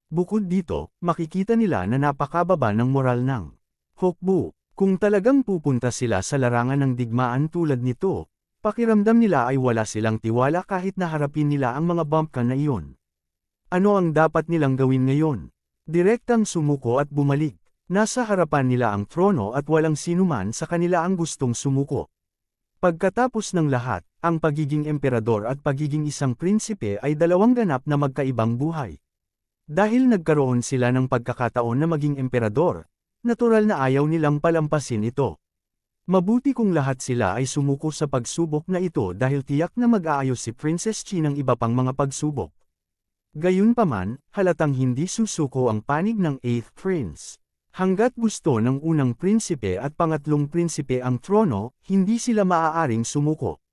Bukod dito, makikita nila na napakababa ng moral ng hukbo. Kung talagang pupunta sila sa larangan ng digmaan tulad nito, pakiramdam nila ay wala silang tiwala kahit na harapin nila ang mga bumpkan na iyon. Ano ang dapat nilang gawin ngayon? Direktang sumuko at bumalik. Nasa harapan nila ang trono at walang sinuman sa kanila ang gustong sumuko. Pagkatapos ng lahat, ang pagiging emperador at pagiging isang prinsipe ay dalawang ganap na magkaibang buhay. Dahil nagkaroon sila ng pagkakataon na maging emperador, natural na ayaw nilang palampasin ito. Mabuti kung lahat sila ay sumuko sa pagsubok na ito dahil tiyak na mag-aayos si Princess Qi ng iba pang mga pagsubok. Gayunpaman, halatang hindi susuko ang panig ng 8th Prince. Hanggat gusto ng unang prinsipe at pangatlong prinsipe ang trono, hindi sila maaaring sumuko.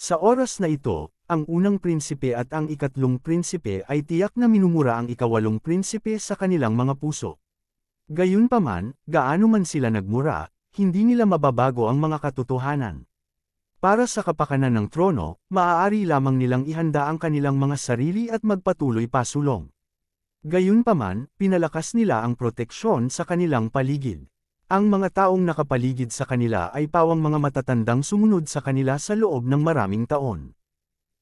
Sa oras na ito, ang unang prinsipe at ang ikatlong prinsipe ay tiyak na minumura ang ikawalong prinsipe sa kanilang mga puso. Gayunpaman, gaano man sila nagmura, hindi nila mababago ang mga katotohanan. Para sa kapakanan ng trono, maaari lamang nilang ihanda ang kanilang mga sarili at magpatuloy pasulong. Gayunpaman, pinalakas nila ang proteksyon sa kanilang paligid. Ang mga taong nakapaligid sa kanila ay pawang mga matatandang sumunod sa kanila sa loob ng maraming taon.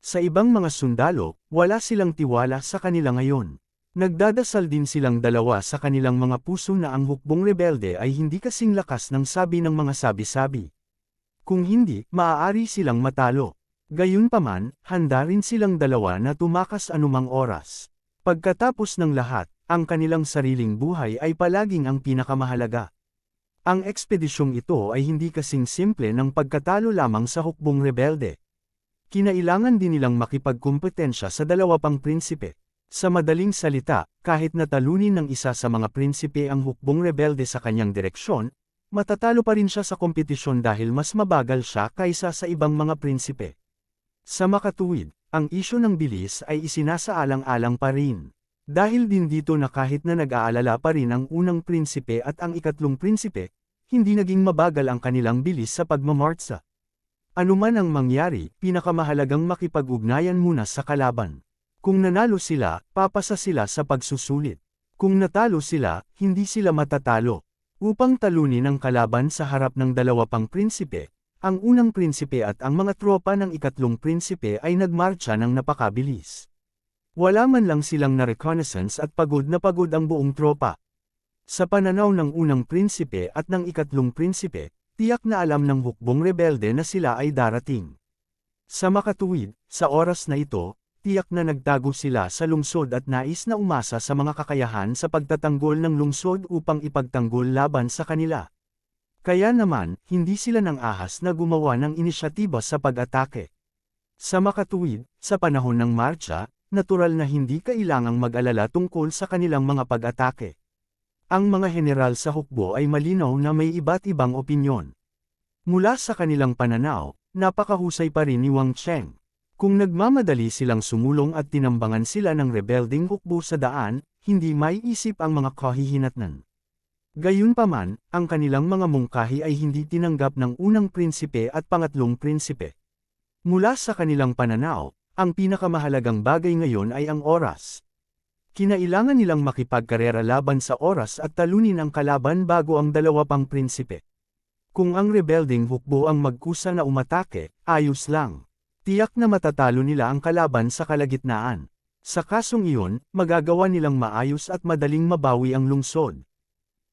Sa ibang mga sundalo, wala silang tiwala sa kanila ngayon. Nagdadasal din silang dalawa sa kanilang mga puso na ang hukbong rebelde ay hindi kasing lakas ng sabi ng mga sabi-sabi. Kung hindi, maaari silang matalo. Gayunpaman, handa rin silang dalawa na tumakas anumang oras. Pagkatapos ng lahat, ang kanilang sariling buhay ay palaging ang pinakamahalaga. Ang ekspedisyong ito ay hindi kasing simple ng pagkatalo lamang sa hukbong rebelde. Kinailangan din nilang makipagkumpetensya sa dalawa pang prinsipe. Sa madaling salita, kahit natalunin ng isa sa mga prinsipe ang hukbong rebelde sa kanyang direksyon, matatalo pa rin siya sa kompetisyon dahil mas mabagal siya kaysa sa ibang mga prinsipe. Sa makatuwid, ang isyu ng bilis ay isinasaalang-alang pa rin. Dahil din dito na kahit na nag-aalala pa rin ang unang prinsipe at ang ikatlong prinsipe, hindi naging mabagal ang kanilang bilis sa pagmamartsa. Anuman ang mangyari, pinakamahalagang makipag-ugnayan muna sa kalaban. Kung nanalo sila, papasa sila sa pagsusulit. Kung natalo sila, hindi sila matatalo. Upang talunin ang kalaban sa harap ng dalawa pang prinsipe, ang unang prinsipe at ang mga tropa ng ikatlong prinsipe ay nagmarcha ng napakabilis. Wala man lang silang na-reconnaissance at pagod na pagod ang buong tropa. Sa pananaw ng unang prinsipe at ng ikatlong prinsipe, tiyak na alam ng hukbong rebelde na sila ay darating. Sa makatuwid, sa oras na ito, tiyak na nagtago sila sa lungsod at nais na umasa sa mga kakayahan sa pagtatanggol ng lungsod upang ipagtanggol laban sa kanila. Kaya naman, hindi sila nang ahas na gumawa ng inisyatiba sa pag-atake. Sa makatuwid, sa panahon ng marcha, natural na hindi kailangang mag-alala tungkol sa kanilang mga pag-atake. Ang mga general sa hukbo ay malinaw na may iba't ibang opinyon. Mula sa kanilang pananaw, napakahusay pa rin ni Wang Cheng. Kung nagmamadali silang sumulong at tinambangan sila ng rebelding hukbo sa daan, hindi maiisip ang mga kahihinatnan. Gayunpaman, ang kanilang mga mungkahi ay hindi tinanggap ng unang prinsipe at pangatlong prinsipe. Mula sa kanilang pananaw, ang pinakamahalagang bagay ngayon ay ang oras. Kinailangan nilang makipagkarera laban sa oras at talunin ang kalaban bago ang dalawa pang prinsipe. Kung ang rebelding hukbo ang magkusa na umatake, ayos lang. Tiyak na matatalo nila ang kalaban sa kalagitnaan. Sa kasong iyon, magagawa nilang maayos at madaling mabawi ang lungsod.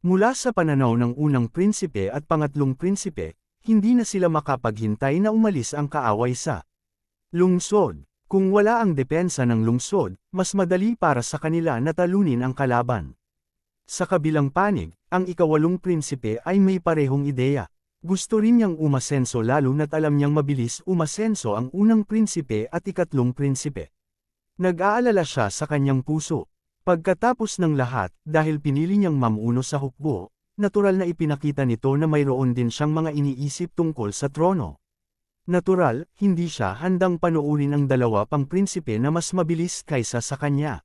Mula sa pananaw ng unang prinsipe at pangatlong prinsipe, hindi na sila makapaghintay na umalis ang kaaway sa lungsod. Kung wala ang depensa ng lungsod, mas madali para sa kanila na talunin ang kalaban. Sa kabilang panig, ang ikawalong prinsipe ay may parehong ideya. Gusto rin niyang umasenso lalo na't alam niyang mabilis umasenso ang unang prinsipe at ikatlong prinsipe. Nag-aalala siya sa kanyang puso. Pagkatapos ng lahat, dahil pinili niyang mamuno sa hukbo, natural na ipinakita nito na mayroon din siyang mga iniisip tungkol sa trono. Natural, hindi siya handang panoorin ang dalawa pang prinsipe na mas mabilis kaysa sa kanya.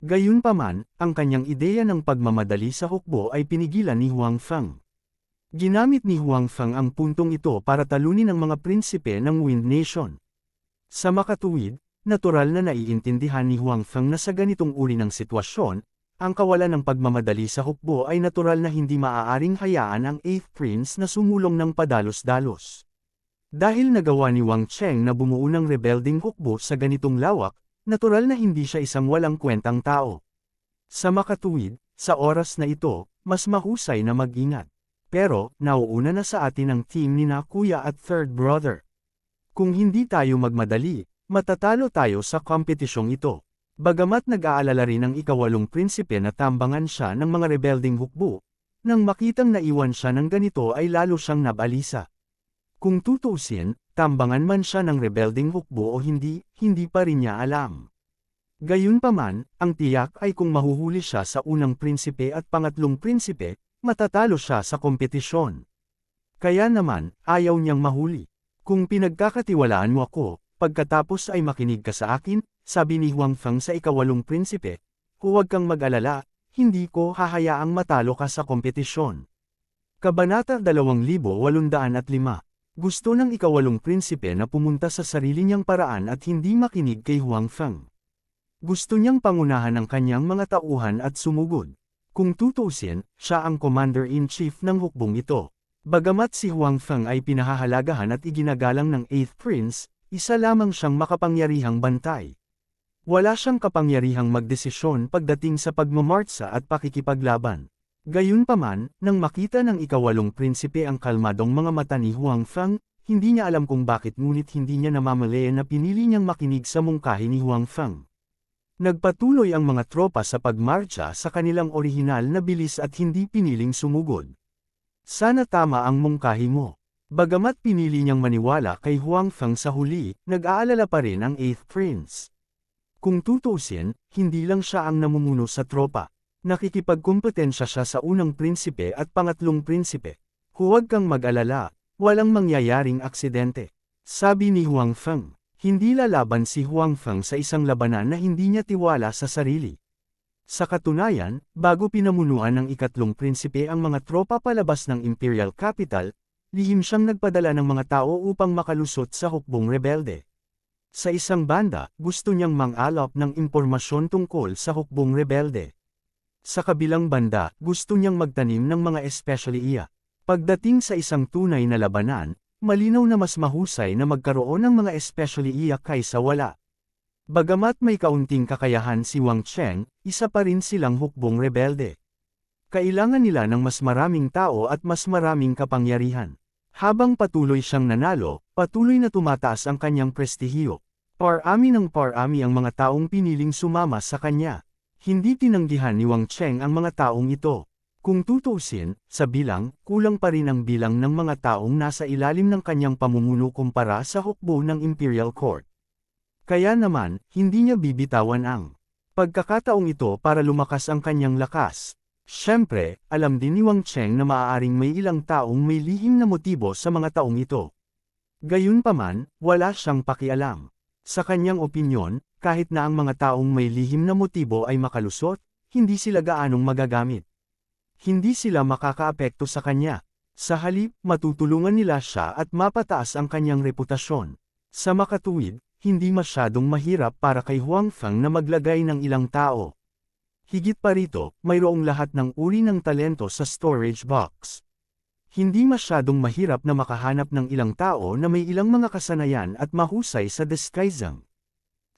Gayunpaman, ang kanyang ideya ng pagmamadali sa hukbo ay pinigilan ni Huang Feng. Ginamit ni Huang Feng ang puntong ito para talunin ang mga prinsipe ng Wind Nation. Sa makatuwid, natural na naiintindihan ni Huang Feng na sa ganitong uri ng sitwasyon, ang kawalan ng pagmamadali sa hukbo ay natural na hindi maaaring hayaan ang 8th Prince na sumulong ng padalos-dalos. Dahil nagawa ni Wang Cheng na bumuo ng rebelding hukbo sa ganitong lawak, natural na hindi siya isang walang kwentang tao. Sa makatuwid, sa oras na ito, mas mahusay na mag-ingat. Pero, nauuna na sa atin ang team ni na Kuya at Third Brother. Kung hindi tayo magmadali, matatalo tayo sa kompetisyong ito. Bagamat nag-aalala rin ang ikawalong prinsipe na tambangan siya ng mga rebelding hukbo, nang makitang naiwan siya ng ganito ay lalo siyang nabalisa. Kung tutuusin, tambangan man siya ng rebelding hukbo o hindi, hindi pa rin niya alam. Gayunpaman, ang tiyak ay kung mahuhuli siya sa unang prinsipe at pangatlong prinsipe, matatalo siya sa kompetisyon. Kaya naman, ayaw niyang mahuli. Kung pinagkakatiwalaan mo ako, pagkatapos ay makinig ka sa akin, sabi ni Huang Feng sa ikawalong prinsipe, huwag kang mag-alala, hindi ko hahayaang matalo ka sa kompetisyon. Kabanata 2805. Gusto ng ikawalong prinsipe na pumunta sa sarili niyang paraan at hindi makinig kay Huang Feng. Gusto niyang pangunahan ang kanyang mga tauhan at sumugod. Kung tutuusin, siya ang commander-in-chief ng hukbong ito. Bagamat si Huang Feng ay pinahahalagahan at iginagalang ng 8th Prince, isa lamang siyang makapangyarihang bantay. Wala siyang kapangyarihang magdesisyon pagdating sa pagmamartsa at pakikipaglaban. Gayunpaman, nang makita ng ika-8 prinsipe ang kalmadong mga mata ni Huang Feng, hindi niya alam kung bakit ngunit hindi niya namamalayan na pinili niyang makinig sa mungkahi ni Huang Feng. Nagpatuloy ang mga tropa sa pagmarcha sa kanilang orihinal na bilis at hindi piniling sumugod. Sana tama ang mungkahi mo. Bagamat pinili niyang maniwala kay Huang Feng sa huli, nag-aalala pa rin ang 8th Prince. Kung tutuusin, hindi lang siya ang namumuno sa tropa. Nakikipagkumpetensya siya sa unang prinsipe at pangatlong prinsipe. Huwag kang mag-alala, walang mangyayaring aksidente. Sabi ni Huang Feng. Hindi lalaban si Huang Feng sa isang labanan na hindi niya tiwala sa sarili. Sa katunayan, bago pinamunuan ng ikatlong prinsipe ang mga tropa palabas ng Imperial Capital, lihim siyang nagpadala ng mga tao upang makalusot sa hukbong rebelde. Sa isang banda, gusto niyang mang-alap ng impormasyon tungkol sa hukbong rebelde. Sa kabilang banda, gusto niyang magtanim ng mga espesyaliya. Pagdating sa isang tunay na labanan, malinaw na mas mahusay na magkaroon ng mga espesyaliya kaysa wala. Bagamat may kaunting kakayahan si Wang Cheng, isa pa rin silang hukbong rebelde. Kailangan nila ng mas maraming tao at mas maraming kapangyarihan. Habang patuloy siyang nanalo, patuloy na tumataas ang kanyang prestihiyo. Parami ng parami ang mga taong piniling sumama sa kanya. Hindi tinanggihan ni Wang Cheng ang mga taong ito. Kung tutuusin, sa bilang, kulang pa rin ang bilang ng mga taong nasa ilalim ng kanyang pamumuno kumpara sa hukbo ng Imperial Court. Kaya naman, hindi niya bibitawan ang pagkakataong ito para lumakas ang kanyang lakas. Siyempre, alam din ni Wang Cheng na maaaring may ilang taong may lihim na motibo sa mga taong ito. Gayunpaman, wala siyang pakialam. Sa kanyang opinyon, kahit na ang mga taong may lihim na motibo ay makalusot, hindi sila gaanong magagamit. Hindi sila makakaapekto sa kanya. Sa halip, matutulungan nila siya at mapataas ang kanyang reputasyon. Sa makatuwid, hindi masyadong mahirap para kay Huang Feng na maglagay ng ilang tao. Higit pa rito, mayroong lahat ng uri ng talento sa storage box. Hindi masyadong mahirap na makahanap ng ilang tao na may ilang mga kasanayan at mahusay sa disguising.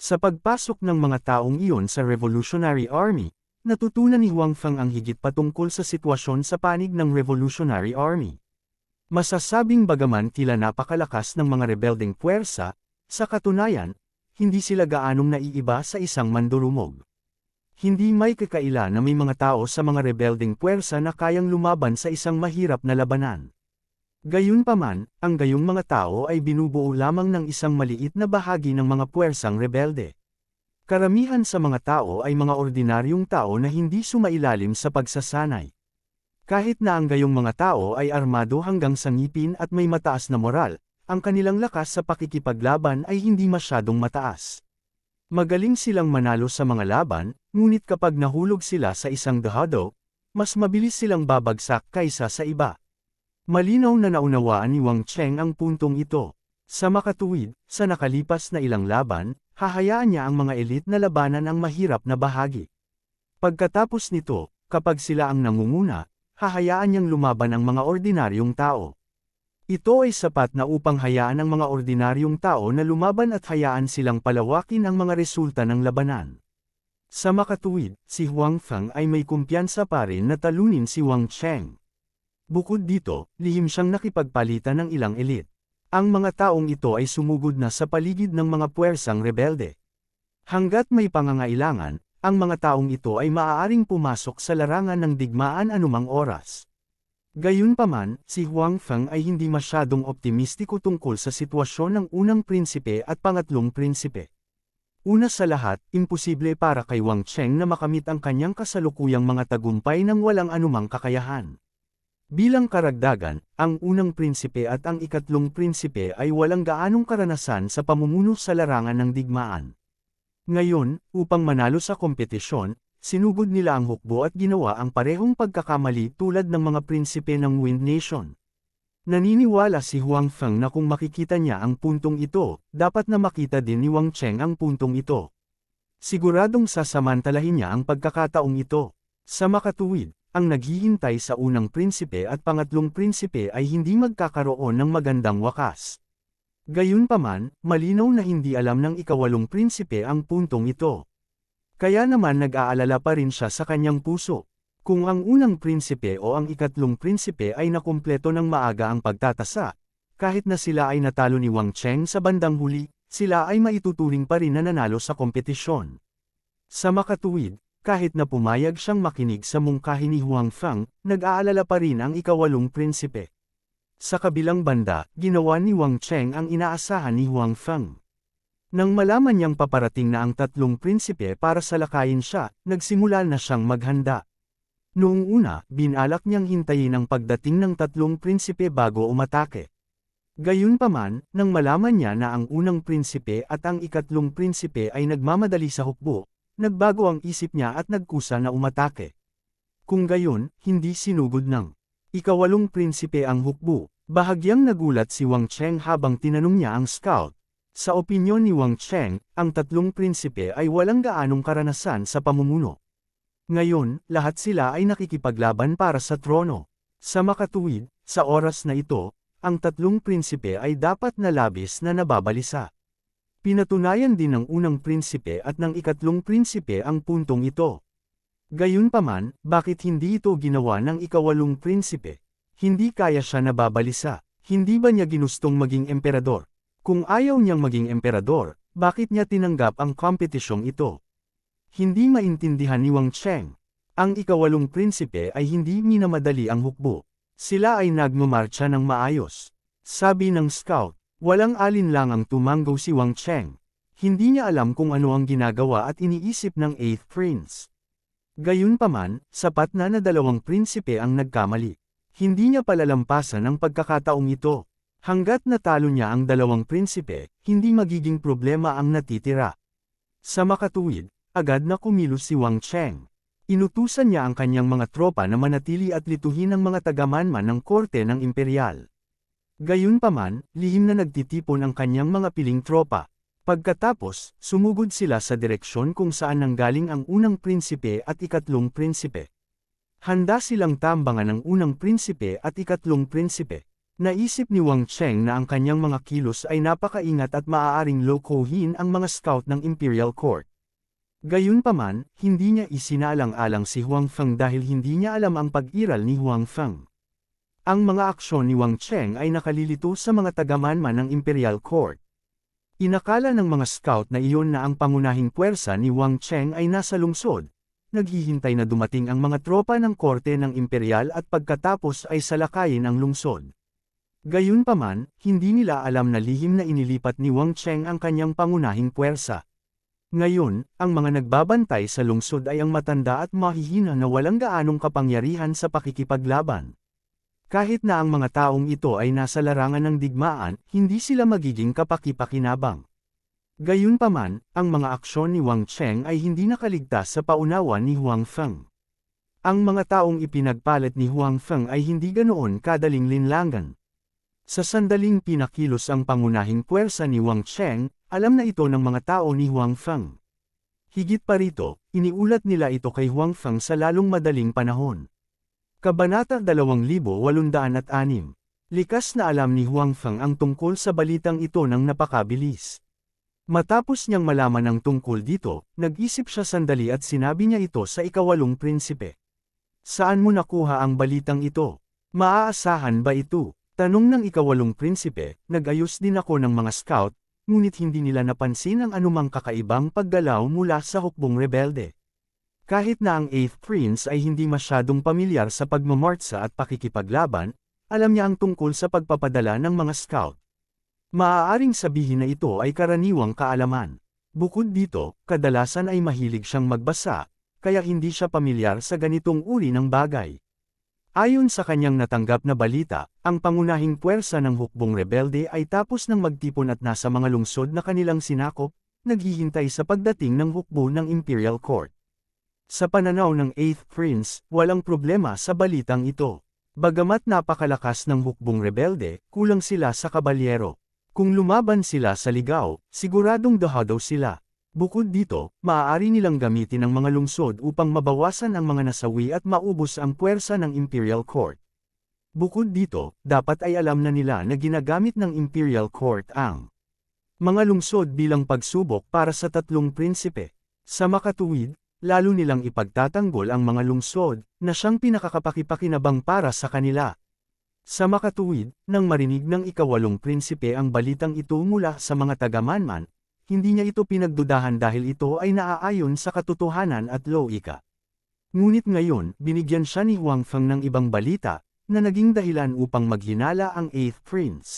Sa pagpasok ng mga taong iyon sa Revolutionary Army, natutunan ni Huang Feng ang higit patungkol sa sitwasyon sa panig ng Revolutionary Army. Masasabing bagaman tila napakalakas ng mga rebeldeng puwersa, sa katunayan, hindi sila gaanong naiiba sa isang mandurumog. Hindi may kakaila na may mga tao sa mga rebeldeng puwersa na kayang lumaban sa isang mahirap na labanan. Gayunpaman, ang gayong mga tao ay binubuo lamang ng isang maliit na bahagi ng mga puwersang rebelde. Karamihan sa mga tao ay mga ordinaryong tao na hindi sumailalim sa pagsasanay. Kahit na ang gayong mga tao ay armado hanggang sa ngipin at may mataas na moral, ang kanilang lakas sa pakikipaglaban ay hindi masyadong mataas. Magaling silang manalo sa mga laban, ngunit kapag nahulog sila sa isang dahado, mas mabilis silang babagsak kaysa sa iba. Malinaw na naunawaan ni Wang Cheng ang puntong ito. Sa makatuwid, sa nakalipas na ilang laban, hahayaan niya ang mga elite na labanan ang mahirap na bahagi. Pagkatapos nito, kapag sila ang nangunguna, hahayaan niyang lumaban ang mga ordinaryong tao. Ito ay sapat na upang hayaan ang mga ordinaryong tao na lumaban at hayaan silang palawakin ang mga resulta ng labanan. Sa makatuwid, si Huang Feng ay may kumpiyansa pa rin na talunin si Wang Cheng. Bukod dito, lihim siyang nakipagpalitan ng ilang elite. Ang mga taong ito ay sumugod na sa paligid ng mga puwersang rebelde. Hanggat may pangangailangan, ang mga taong ito ay maaaring pumasok sa larangan ng digmaan anumang oras. Gayunpaman, si Huang Feng ay hindi masyadong optimistiko tungkol sa sitwasyon ng unang prinsipe at pangatlong prinsipe. Una sa lahat, imposible para kay Wang Cheng na makamit ang kanyang kasalukuyang mga tagumpay ng walang anumang kakayahan. Bilang karagdagan, ang unang prinsipe at ang ikatlong prinsipe ay walang gaanong karanasan sa pamumuno sa larangan ng digmaan. Ngayon, upang manalo sa kompetisyon, sinugod nila ang hukbo at ginawa ang parehong pagkakamali tulad ng mga prinsipe ng Wind Nation. Naniniwala si Huang Feng na kung makikita niya ang puntong ito, dapat na makita din ni Wang Cheng ang puntong ito. Siguradong sasamantalahin niya ang pagkakataong ito. Sa makatuwid, ang naghihintay sa unang prinsipe at pangatlong prinsipe ay hindi magkakaroon ng magandang wakas. Gayunpaman, malinaw na hindi alam ng ikawalong prinsipe ang puntong ito. Kaya naman nag-aalala pa rin siya sa kanyang puso. Kung ang unang prinsipe o ang ikatlong prinsipe ay nakumpleto ng maaga ang pagtatasa, kahit na sila ay natalo ni Wang Cheng sa bandang huli, sila ay maituturing pa rin na nanalo sa kompetisyon. Sa makatuwid, kahit na pumayag siyang makinig sa mungkahi ni Huang Feng, nag-aalala pa rin ang ikawalong prinsipe. Sa kabilang banda, ginawa ni Wang Cheng ang inaasahan ni Huang Feng. Nang malaman niyang paparating na ang tatlong prinsipe para salakayin siya, nagsimula na siyang maghanda. Noong una, binalak niyang hintayin ang pagdating ng tatlong prinsipe bago umatake. Gayunpaman, nang malaman niya na ang unang prinsipe at ang ikatlong prinsipe ay nagmamadali sa hukbo, nagbago ang isip niya at nagkusa na umatake. Kung gayon, hindi sinugod ng ikawalong prinsipe ang hukbo. Bahagyang nagulat si Wang Cheng habang tinanong niya ang scout. Sa opinyon ni Wang Cheng, ang tatlong prinsipe ay walang gaanong karanasan sa pamumuno. Ngayon, lahat sila ay nakikipaglaban para sa trono. Sa makatuwid, sa oras na ito, ang tatlong prinsipe ay dapat na labis na nababalisa. Pinatunayan din ng unang prinsipe at ng ikatlong prinsipe ang puntong ito. Gayunpaman, bakit hindi ito ginawa ng ikawalong prinsipe? Hindi kaya siya nababalisa. Hindi ba niya ginustong maging emperador? Kung ayaw niyang maging emperador, bakit niya tinanggap ang kompetisyong ito? Hindi maintindihan ni Wang Cheng. Ang ikawalong prinsipe ay hindi minamadali ang hukbo. Sila ay nagmumarcha ng maayos. Sabi ng scout, walang alinlangang tumanggaw si Wang Cheng. Hindi niya alam kung ano ang ginagawa at iniisip ng 8th Prince. Gayunpaman, sapat na dalawang prinsipe ang nagkamali. Hindi niya palalampasan ang pagkakataong ito. Hanggat natalo niya ang dalawang prinsipe, hindi magiging problema ang natitira. Sa makatuwid, agad na kumilos si Wang Cheng. Inutusan niya ang kanyang mga tropa na manatili at lituhin ang mga tagamanman ng korte ng imperial. Gayunpaman, lihim na nagtitipon ang kanyang mga piling tropa. Pagkatapos, sumugod sila sa direksyon kung saan nanggaling ang unang prinsipe at ikatlong prinsipe. Handa silang tambangan ng unang prinsipe at ikatlong prinsipe. Naisip ni Wang Cheng na ang kanyang mga kilos ay napakaingat at maaaring lokohin ang mga scout ng Imperial Court. Gayunpaman, hindi niya isinaalang-alang si Huang Feng dahil hindi niya alam ang pag-iral ni Huang Feng. Ang mga aksyon ni Wang Cheng ay nakalilito sa mga tagamanman ng Imperial Court. Inakala ng mga scout na iyon na ang pangunahing puwersa ni Wang Cheng ay nasa lungsod. Naghihintay na dumating ang mga tropa ng korte ng Imperial at pagkatapos ay salakayin ang lungsod. Gayunpaman, hindi nila alam na lihim na inilipat ni Wang Cheng ang kanyang pangunahing puwersa. Ngayon, ang mga nagbabantay sa lungsod ay ang matanda at mahihina na walang gaanong kapangyarihan sa pakikipaglaban. Kahit na ang mga taong ito ay nasa larangan ng digmaan, hindi sila magiging kapakipakinabang. Gayunpaman, ang mga aksyon ni Wang Cheng ay hindi nakaligtas sa paunawa ni Huang Feng. Ang mga taong ipinagpalit ni Huang Feng ay hindi ganoon kadaling linlangan. Sa sandaling pinakilos ang pangunahing puwersa ni Wang Cheng, alam na ito ng mga tao ni Huang Feng. Higit pa rito, iniulat nila ito kay Huang Feng sa lalong madaling panahon. Kabanata 2806. Likas na alam ni Huang Feng ang tungkol sa balitang ito ng napakabilis. Matapos niyang malaman ang tungkol dito, nag-isip siya sandali at sinabi niya ito sa ikawalong prinsipe. Saan mo nakuha ang balitang ito? Maaasahan ba ito? Tanong ng ikawalong prinsipe, nag-ayos din ako ng mga scout, ngunit hindi nila napansin ang anumang kakaibang paggalaw mula sa hukbong rebelde. Kahit na ang 8th Prince ay hindi masyadong pamilyar sa pagmamartsa at pakikipaglaban, alam niya ang tungkol sa pagpapadala ng mga scout. Maaaring sabihin na ito ay karaniwang kaalaman. Bukod dito, kadalasan ay mahilig siyang magbasa, kaya hindi siya pamilyar sa ganitong uri ng bagay. Ayon sa kanyang natanggap na balita, ang pangunahing puwersa ng hukbong rebelde ay tapos ng magtipon at nasa mga lungsod na kanilang sinakop, naghihintay sa pagdating ng hukbo ng Imperial Court. Sa pananaw ng 8th Prince, walang problema sa balitang ito. Bagamat napakalakas ng hukbong rebelde, kulang sila sa kabalyero. Kung lumaban sila sa ligaw, siguradong dahadaw sila. Bukod dito, maaari nilang gamitin ang mga lungsod upang mabawasan ang mga nasawi at maubos ang puwersa ng Imperial Court. Bukod dito, dapat ay alam na nila na ginagamit ng Imperial Court ang mga lungsod bilang pagsubok para sa tatlong prinsipe. Sa makatuwid, lalo nilang ipagtatanggol ang mga lungsod na siyang pinakakapakipakinabang para sa kanila. Sa makatuwid, nang marinig ng ikawalong prinsipe ang balitang ito mula sa mga taga-Manman, hindi niya ito pinagdudahan dahil ito ay naaayon sa katotohanan at loika. Ngunit ngayon, binigyan siya ni Huang Feng ng ibang balita, na naging dahilan upang maghinala ang 8th Prince.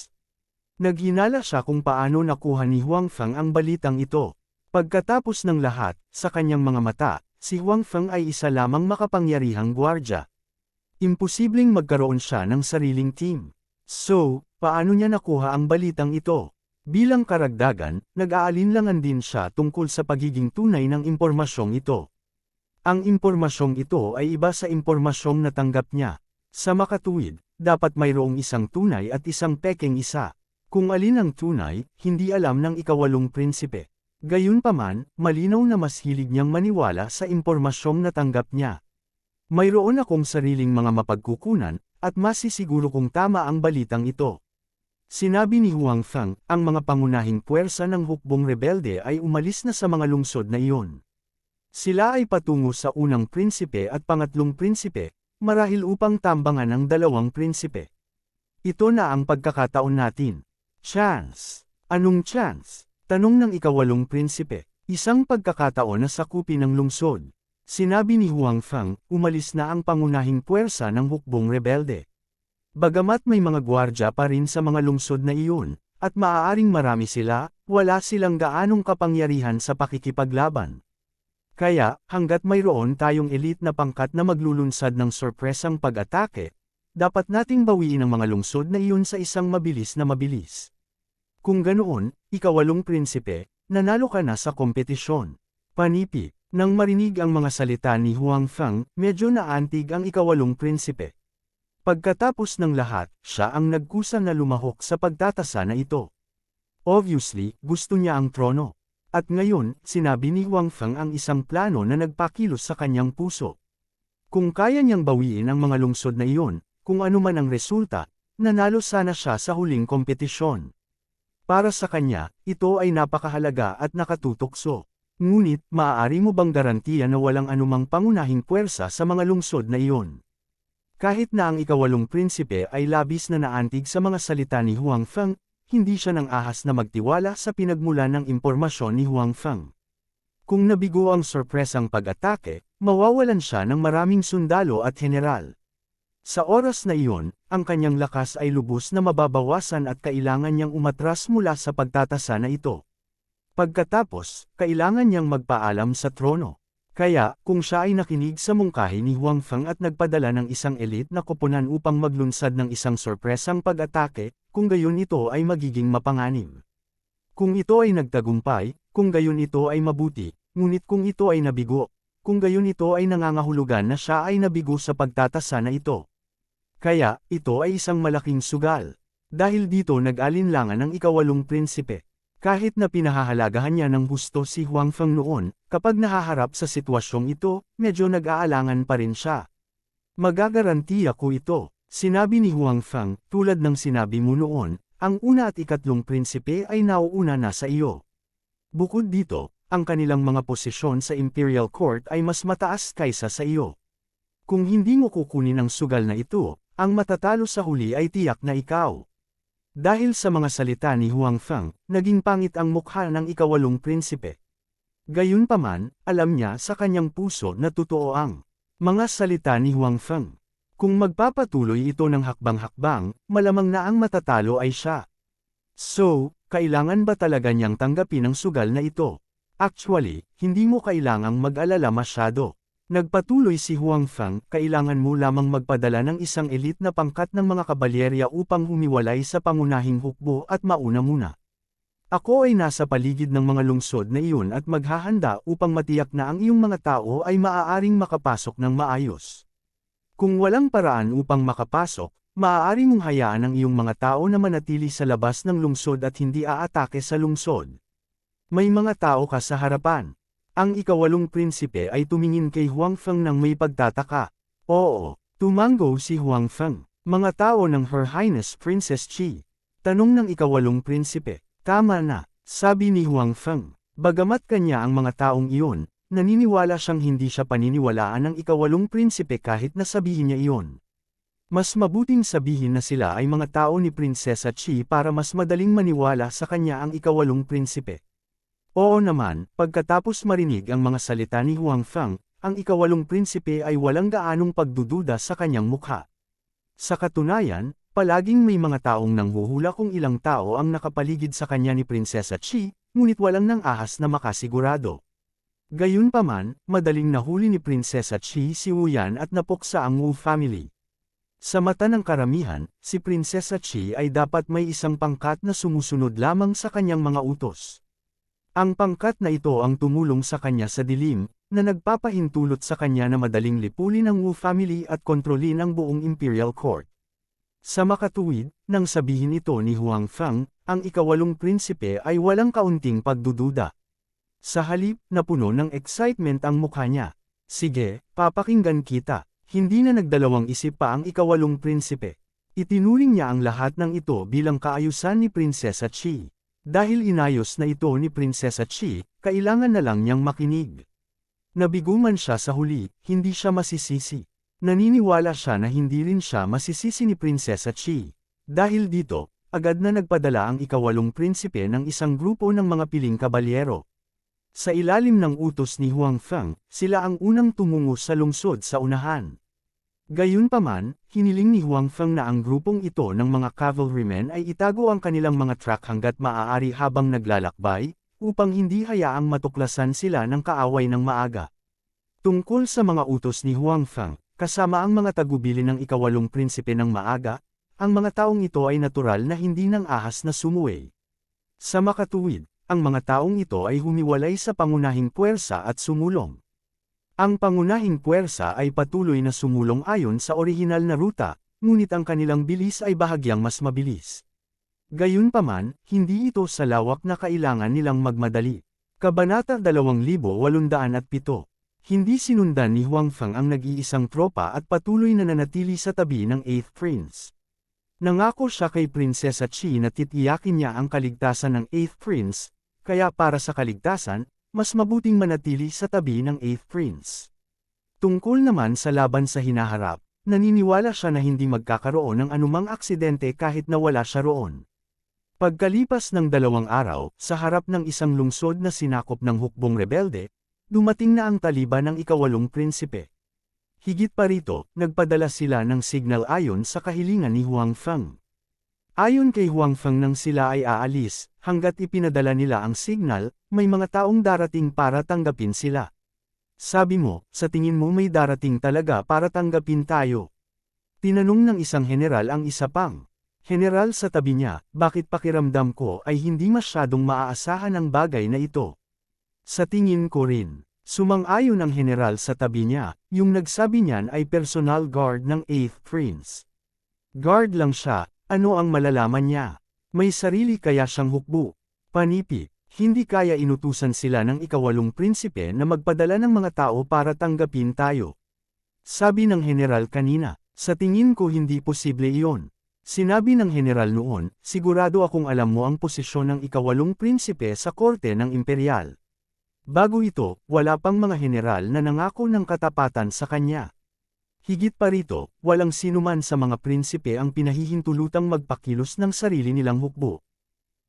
Naghinala siya kung paano nakuha ni Huang Feng ang balitang ito. Pagkatapos ng lahat, sa kanyang mga mata, si Huang Feng ay isa lamang makapangyarihang gwardya. Imposibleng magkaroon siya ng sariling team. So, paano niya nakuha ang balitang ito? Bilang karagdagan, nag-aalinlangan din siya tungkol sa pagiging tunay ng impormasyong ito. Ang impormasyong ito ay iba sa impormasyong natanggap niya. Sa makatuwid, dapat mayroong isang tunay at isang pekeng isa. Kung alin ang tunay, hindi alam ng ikawalong prinsipe. Gayunpaman, malinaw na mas hilig niyang maniwala sa impormasyong natanggap niya. Mayroon akong sariling mga mapagkukunan, at masisiguro kung tama ang balitang ito. Sinabi ni Huang Feng, ang mga pangunahing puwersa ng hukbong rebelde ay umalis na sa mga lungsod na iyon. Sila ay patungo sa unang prinsipe at pangatlong prinsipe, marahil upang tambangan ang dalawang prinsipe. Ito na ang pagkakataon natin. Chance. Anong chance? Tanong ng ikawalong prinsipe. Isang pagkakataon na sakupin ng lungsod. Sinabi ni Huang Feng, umalis na ang pangunahing puwersa ng hukbong rebelde. Bagamat may mga gwardya pa rin sa mga lungsod na iyon, at maaaring marami sila, wala silang gaanong kapangyarihan sa pakikipaglaban. Kaya, hanggat mayroon tayong elite na pangkat na maglulunsad ng sorpresang pag-atake, dapat nating bawiin ang mga lungsod na iyon sa isang mabilis na mabilis. Kung ganoon, ikawalong prinsipe, nanalo ka na sa kompetisyon. Panipi, nang marinig ang mga salita ni Huang Feng, medyo naantig ang ikawalong prinsipe. Pagkatapos ng lahat, siya ang nagkusa na lumahok sa pagtatasa na ito. Obviously, gusto niya ang trono. At ngayon, sinabi ni Huang Feng ang isang plano na nagpakilos sa kanyang puso. Kung kaya niyang bawiin ang mga lungsod na iyon, kung ano man ang resulta, nanalo sana siya sa huling kompetisyon. Para sa kanya, ito ay napakahalaga at nakatutokso. Ngunit, maaari mo bang garantiya na walang anumang pangunahing puwersa sa mga lungsod na iyon? Kahit na ang ikawalong prinsipe ay labis na naantig sa mga salita ni Huang Feng, hindi siya nang ahas na magtiwala sa pinagmulan ng impormasyon ni Huang Feng. Kung nabigo ang sorpresang pag-atake, mawawalan siya ng maraming sundalo at general. Sa oras na iyon, ang kanyang lakas ay lubos na mababawasan at kailangan niyang umatras mula sa pagtatasa na ito. Pagkatapos, kailangan niyang magpaalam sa trono. Kaya, kung siya ay nakinig sa mungkahi ni Huang Feng at nagpadala ng isang elite na koponan upang maglunsad ng isang sorpresang pag-atake, kung gayon ito ay magiging mapanganib. Kung ito ay nagtagumpay, kung gayon ito ay mabuti, ngunit kung ito ay nabigo, kung gayon ito ay nangangahulugan na siya ay nabigo sa pagtatasa na ito. Kaya, ito ay isang malaking sugal. Dahil dito nag-alinlangan ang ikawalong prinsipe. Kahit na pinahahalagahan niya ng husto si Huang Feng noon, kapag nahaharap sa sitwasyong ito, medyo nag-aalangan pa rin siya. Magagarantiya ko ito, sinabi ni Huang Feng, tulad ng sinabi mo noon, ang una at ikatlong prinsipe ay nauuna na sa iyo. Bukod dito, ang kanilang mga posisyon sa Imperial Court ay mas mataas kaysa sa iyo. Kung hindi mo kukunin ang sugal na ito, ang matatalo sa huli ay tiyak na ikaw. Dahil sa mga salita ni Huang Feng, naging pangit ang mukha ng ikawalong prinsipe. Gayunpaman, alam niya sa kanyang puso na totoo ang mga salita ni Huang Feng. Kung magpapatuloy ito ng hakbang-hakbang, malamang na ang matatalo ay siya. So, kailangan ba talaga niyang tanggapin ang sugal na ito? Actually, hindi mo kailangang mag-alala masyado. Nagpatuloy si Huang Feng, kailangan mo lamang magpadala ng isang elite na pangkat ng mga kabalyerya upang humiwalay sa pangunahing hukbo at mauna muna. Ako ay nasa paligid ng mga lungsod na iyon at maghahanda upang matiyak na ang iyong mga tao ay maaaring makapasok ng maayos. Kung walang paraan upang makapasok, maaari mong hayaan ang iyong mga tao na manatili sa labas ng lungsod at hindi aatake sa lungsod. May mga tao ka sa harapan. Ang ikawalong prinsipe ay tumingin kay Huang Feng nang may pagtataka. Oo, tumango si Huang Feng. Mga tao ng Her Highness Princess Qi. Tanong ng ikawalong prinsipe. Tama na, sabi ni Huang Feng. Bagamat kanya ang mga taong iyon, naniniwala siyang hindi siya paniniwalaan ng ikawalong prinsipe kahit na sabihin niya iyon. Mas mabuting sabihin na sila ay mga tao ni Prinsesa Qi para mas madaling maniwala sa kanya ang ikawalong prinsipe. Oo naman, pagkatapos marinig ang mga salita ni Huang Feng, ang ikawalong prinsipe ay walang gaanong pagdududa sa kanyang mukha. Sa katunayan, palaging may mga taong nanghuhula kung ilang tao ang nakapaligid sa kanya ni Prinsesa Qi, ngunit walang nang ahas na makasigurado. Gayunpaman, madaling nahuli ni Prinsesa Qi si Wu Yan at napuksa ang Wu family. Sa mata ng karamihan, si Prinsesa Qi ay dapat may isang pangkat na sumusunod lamang sa kanyang mga utos. Ang pangkat na ito ang tumulong sa kanya sa dilim, na nagpapahintulot sa kanya na madaling lipulin ang Wu family at kontrolin ang buong Imperial Court. Sa makatuwid, nang sabihin ito ni Huang Feng, ang ikawalong prinsipe ay walang kaunting pagdududa. Sa halip, napuno ng excitement ang mukha niya. Sige, papakinggan kita. Hindi na nagdalawang isip pa ang ikawalong prinsipe. Itinuring niya ang lahat ng ito bilang kaayusan ni Prinsesa Qi. Dahil inayos na ito ni Prinsesa Qi, kailangan na lang niyang makinig. Nabigo man siya sa huli, hindi siya masisisi. Naniniwala siya na hindi rin siya masisisi ni Prinsesa Qi. Dahil dito, agad na nagpadala ang ikawalong prinsipe ng isang grupo ng mga piling kabalyero. Sa ilalim ng utos ni Huang Feng, sila ang unang tumungo sa lungsod sa unahan. Gayunpaman, hiniling ni Huang Feng na ang grupong ito ng mga cavalrymen ay itago ang kanilang mga truck hanggat maaari habang naglalakbay, upang hindi hayaang matuklasan sila ng kaaway ng maaga. Tungkol sa mga utos ni Huang Feng, kasama ang mga tagubili ng ikawalong prinsipe ng maaga, ang mga taong ito ay natural na hindi nang ahas na sumuway. Sa makatuwid, ang mga taong ito ay humiwalay sa pangunahing puwersa at sumulong. Ang pangunahing puwersa ay patuloy na sumulong ayon sa orihinal na ruta, ngunit ang kanilang bilis ay bahagyang mas mabilis. Gayunpaman, hindi ito sa lawak na kailangan nilang magmadali. Kabanata 2807. Hindi sinundan ni Huang Feng ang nag-iisang tropa at patuloy na nanatili sa tabi ng 8th Prince. Nangako siya kay Prinsesa Qi na titiyakin niya ang kaligtasan ng 8th Prince, kaya para sa kaligtasan, mas mabuting manatili sa tabi ng 8th Prince. Tungkol naman sa laban sa hinaharap, naniniwala siya na hindi magkakaroon ng anumang aksidente kahit na wala siya roon. Pagkalipas ng 2 araw, sa harap ng isang lungsod na sinakop ng hukbong rebelde, dumating na ang taliban ng ikawalong prinsipe. Higit pa rito, nagpadala sila ng signal ayon sa kahilingan ni Huang Feng. Ayon kay Huang Feng nang sila ay aalis, hanggat ipinadala nila ang signal, may mga taong darating para tanggapin sila. Sabi mo, sa tingin mo may darating talaga para tanggapin tayo? Tinanong ng isang general ang isa pang general sa tabi niya, bakit pakiramdam ko ay hindi masyadong maaasahan ang bagay na ito? Sa tingin ko rin. Sumang-ayon ang general sa tabi niya, yung nagsabi niyan ay personal guard ng 8th Prince. Guard lang siya, ano ang malalaman niya? May sarili kaya siyang hukbo? Panipi, hindi kaya inutusan sila ng ikawalong prinsipe na magpadala ng mga tao para tanggapin tayo. Sabi ng general kanina, sa tingin ko hindi posible iyon. Sinabi ng general noon, sigurado akong alam mo ang posisyon ng ikawalong prinsipe sa korte ng imperial. Bago ito, wala pang mga general na nangako ng katapatan sa kanya. Higit pa rito, walang sinuman sa mga prinsipe ang pinahihintulutang magpakilos ng sarili nilang hukbo.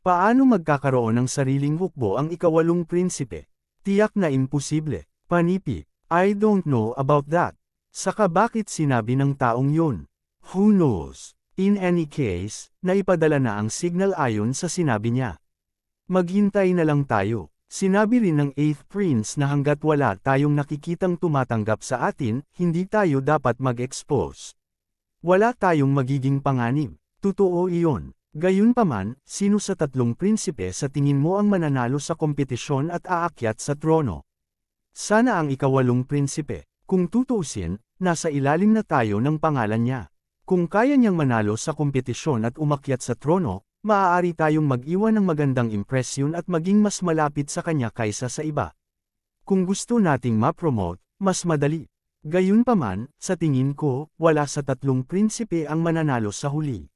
Paano magkakaroon ng sariling hukbo ang ikawalong prinsipe? Tiyak na imposible. Panipi, I don't know about that. Saka bakit sinabi ng taong yun? Who knows? In any case, naipadala na ang signal ayon sa sinabi niya. Maghintay na lang tayo. Sinabi rin ng 8th Prince na hanggat wala tayong nakikitang tumatanggap sa atin, hindi tayo dapat mag-expose. Wala tayong magiging panganib. Totoo iyon. Gayunpaman, sino sa tatlong prinsipe sa tingin mo ang mananalo sa kompetisyon at aakyat sa trono? Sana ang ikawalong prinsipe. Kung tutuusin, nasa ilalim na tayo ng pangalan niya. Kung kaya niyang manalo sa kompetisyon at umakyat sa trono, maaari tayong mag-iwan ng magandang impresyon at maging mas malapit sa kanya kaysa sa iba. Kung gusto nating ma-promote, mas madali. Gayunpaman, sa tingin ko, wala sa tatlong prinsipe ang mananalo sa huli.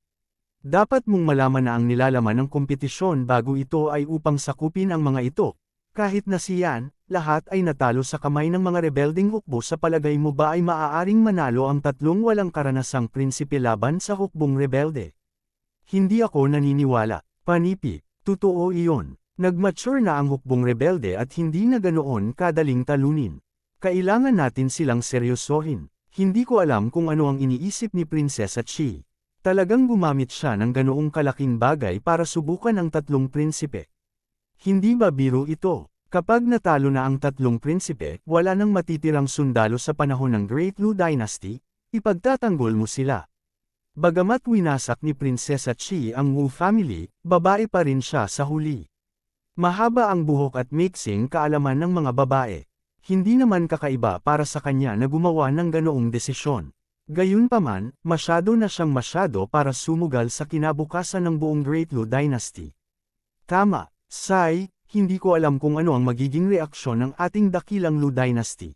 Dapat mong malaman na ang nilalaman ng kompetisyon bago ito ay upang sakupin ang mga ito. Kahit na siyan, lahat ay natalo sa kamay ng mga rebelding hukbo. Sa palagay mo ba ay maaaring manalo ang tatlong walang karanasang prinsipe laban sa hukbong rebelde? Hindi ako naniniwala. Panipi, totoo iyon. Nag-mature na ang hukbong rebelde at hindi na ganoon kadaling talunin. Kailangan natin silang seryosohin. Hindi ko alam kung ano ang iniisip ni Prinsesa Chi. Talagang gumamit siya ng ganoong kalaking bagay para subukan ang tatlong prinsipe. Hindi ba biro ito? Kapag natalo na ang tatlong prinsipe, wala nang matitirang sundalo sa panahon ng Great Lu Dynasty, ipagtatanggol mo sila. Bagamat winasak ni Prinsesa Chi ang Wu family, babae pa rin siya sa huli. Mahaba ang buhok at mixing kaalaman ng mga babae. Hindi naman kakaiba para sa kanya na gumawa ng ganoong desisyon. Gayunpaman, masyado na siyang masyado para sumugal sa kinabukasan ng buong Great Lu Dynasty. Tama, Sai, hindi ko alam kung ano ang magiging reaksyon ng ating dakilang Lu Dynasty.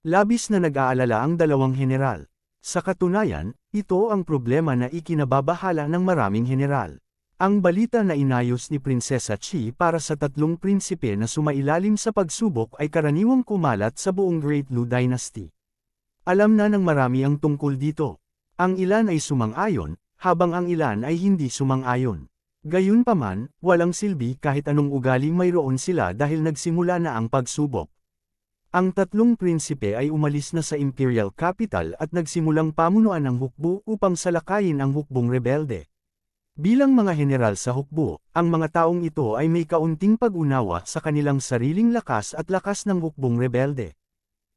Labis na nag-aalala ang dalawang general. Sa katunayan, ito ang problema na ikinababahala ng maraming general. Ang balita na inayos ni Prinsesa Chi para sa tatlong prinsipe na sumailalim sa pagsubok ay karaniwang kumalat sa buong Great Lu Dynasty. Alam na ng marami ang tungkol dito. Ang ilan ay sumang-ayon, habang ang ilan ay hindi sumang-ayon. Gayunpaman, walang silbi kahit anong ugaling mayroon sila dahil nagsimula na ang pagsubok. Ang tatlong prinsipe ay umalis na sa imperial capital at nagsimulang pamunuan ng hukbo upang salakayin ang hukbong rebelde. Bilang mga general sa hukbo, ang mga taong ito ay may kaunting pag-unawa sa kanilang sariling lakas at lakas ng hukbong rebelde.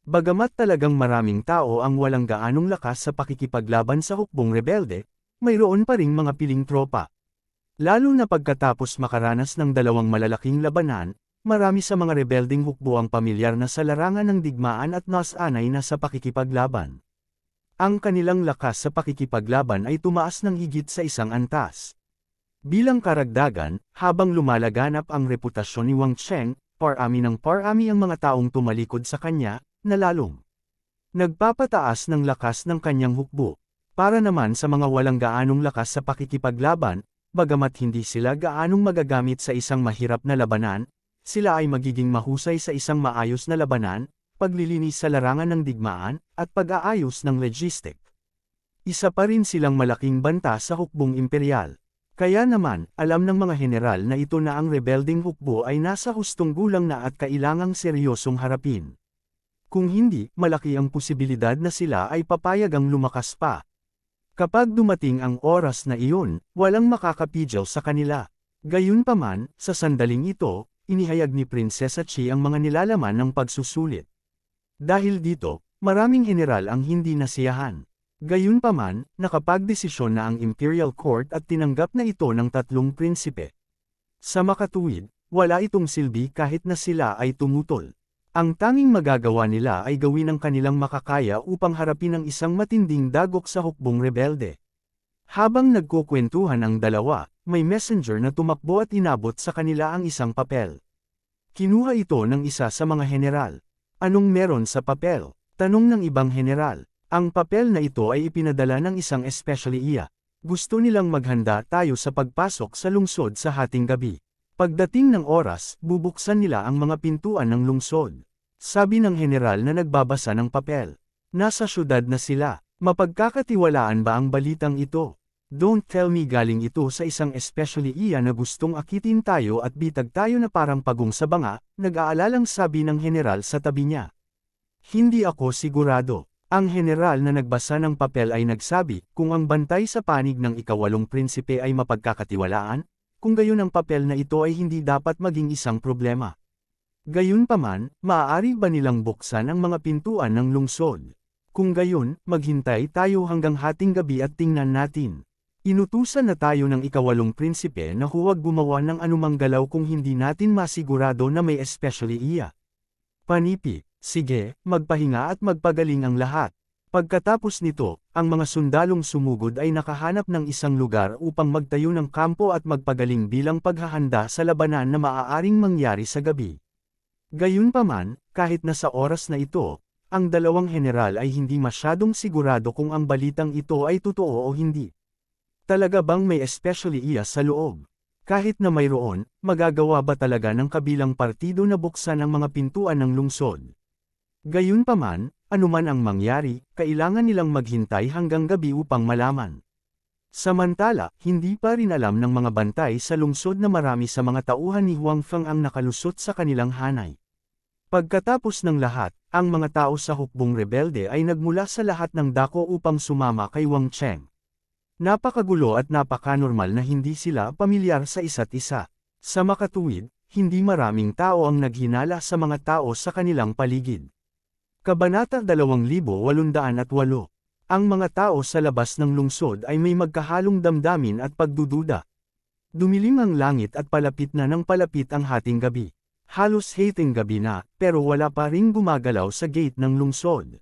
Bagamat talagang maraming tao ang walang gaanong lakas sa pakikipaglaban sa hukbong rebelde, mayroon pa ring mga piling tropa. Lalo na pagkatapos makaranas ng dalawang malalaking labanan, marami sa mga rebelding hukbo ang pamilyar na sa larangan ng digmaan at nasanay na sa pakikipaglaban. Ang kanilang lakas sa pakikipaglaban ay tumaas ng higit sa isang antas. Bilang karagdagan, habang lumalaganap ang reputasyon ni Wang Cheng, parami ng parami ang mga taong tumalikod sa kanya, na lalong nagpapataas ng lakas ng kanyang hukbo. Para naman sa mga walang gaanong lakas sa pakikipaglaban, bagamat hindi sila gaanong magagamit sa isang mahirap na labanan, sila ay magiging mahusay sa isang maayos na labanan, paglilinis sa larangan ng digmaan, at pag-aayos ng logistic. Isa pa rin silang malaking banta sa hukbong imperial. Kaya naman, alam ng mga general na ito na ang rebelding hukbo ay nasa hustong gulang na at kailangang seryosong harapin. Kung hindi, malaki ang posibilidad na sila ay papayagang lumakas pa. Kapag dumating ang oras na iyon, walang makakapigil sa kanila. Gayunpaman, sa sandaling ito, inihayag ni Prinsesa Chi ang mga nilalaman ng pagsusulit. Dahil dito, maraming general ang hindi nasiyahan. Gayunpaman, nakapagdesisyon na ang Imperial Court at tinanggap na ito ng tatlong prinsipe. Sa makatuwid, wala itong silbi kahit na sila ay tumutol. Ang tanging magagawa nila ay gawin ang kanilang makakaya upang harapin ang isang matinding dagok sa hukbong rebelde. Habang nagkukwentuhan ang dalawa, may messenger na tumakbo at inabot sa kanila ang isang papel. Kinuha ito ng isa sa mga general. Anong meron sa papel? Tanong ng ibang general. Ang papel na ito ay ipinadala ng isang especially iya. Gusto nilang maghanda tayo sa pagpasok sa lungsod sa hating gabi. Pagdating ng oras, bubuksan nila ang mga pintuan ng lungsod. Sabi ng general na nagbabasa ng papel. Nasa syudad na sila. Mapagkakatiwalaan ba ang balitang ito? Don't tell me galing ito sa isang especially iya na gustong akitin tayo at bitag tayo na parang pagong sa banga, nag-aalalang sabi ng general sa tabi niya. Hindi ako sigurado. Ang general na nagbasa ng papel ay nagsabi, kung ang bantay sa panig ng ikawalong prinsipe ay mapagkakatiwalaan, kung gayon ang papel na ito ay hindi dapat maging isang problema. Gayunpaman, maaari ba nilang buksan ang mga pintuan ng lungsod? Kung gayon, maghintay tayo hanggang hating gabi at tingnan natin. Inutusan na tayo ng ikawalong prinsipe na huwag gumawa ng anumang galaw kung hindi natin masigurado na may especially iya. Panipi, sige, magpahinga at magpagaling ang lahat. Pagkatapos nito, ang mga sundalong sumugod ay nakahanap ng isang lugar upang magtayo ng kampo at magpagaling bilang paghahanda sa labanan na maaaring mangyari sa gabi. Gayunpaman, kahit na sa oras na ito, ang dalawang general ay hindi masyadong sigurado kung ang balitang ito ay totoo o hindi. Talaga bang may especially iya sa loob? Kahit na mayroon, magagawa ba talaga ng kabilang partido na buksan ang mga pintuan ng lungsod? Gayunpaman, anuman ang mangyari, kailangan nilang maghintay hanggang gabi upang malaman. Samantala, hindi pa rin alam ng mga bantay sa lungsod na marami sa mga tauhan ni Huang Feng ang nakalusot sa kanilang hanay. Pagkatapos ng lahat, ang mga tao sa hukbong rebelde ay nagmula sa lahat ng dako upang sumama kay Wang Cheng. Napakagulo at napakanormal na hindi sila pamilyar sa isa't isa. Sa makatuwid, hindi maraming tao ang naghinala sa mga tao sa kanilang paligid. Kabanata 2808. Ang mga tao sa labas ng lungsod ay may magkahalong damdamin at pagdududa. Dumilim ang langit at palapit na ng palapit ang hating gabi. Halos hating gabi na, pero wala pa ring gumagalaw sa gate ng lungsod.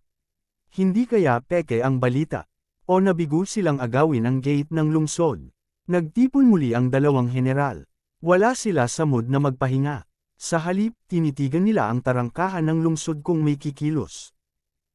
Hindi kaya peke ang balita? O nabigo silang agawin ang gate ng lungsod? Nagtipon muli ang dalawang general. Wala sila sa mood na magpahinga. Sa halip, tinitigan nila ang tarangkahan ng lungsod kung may kikilos.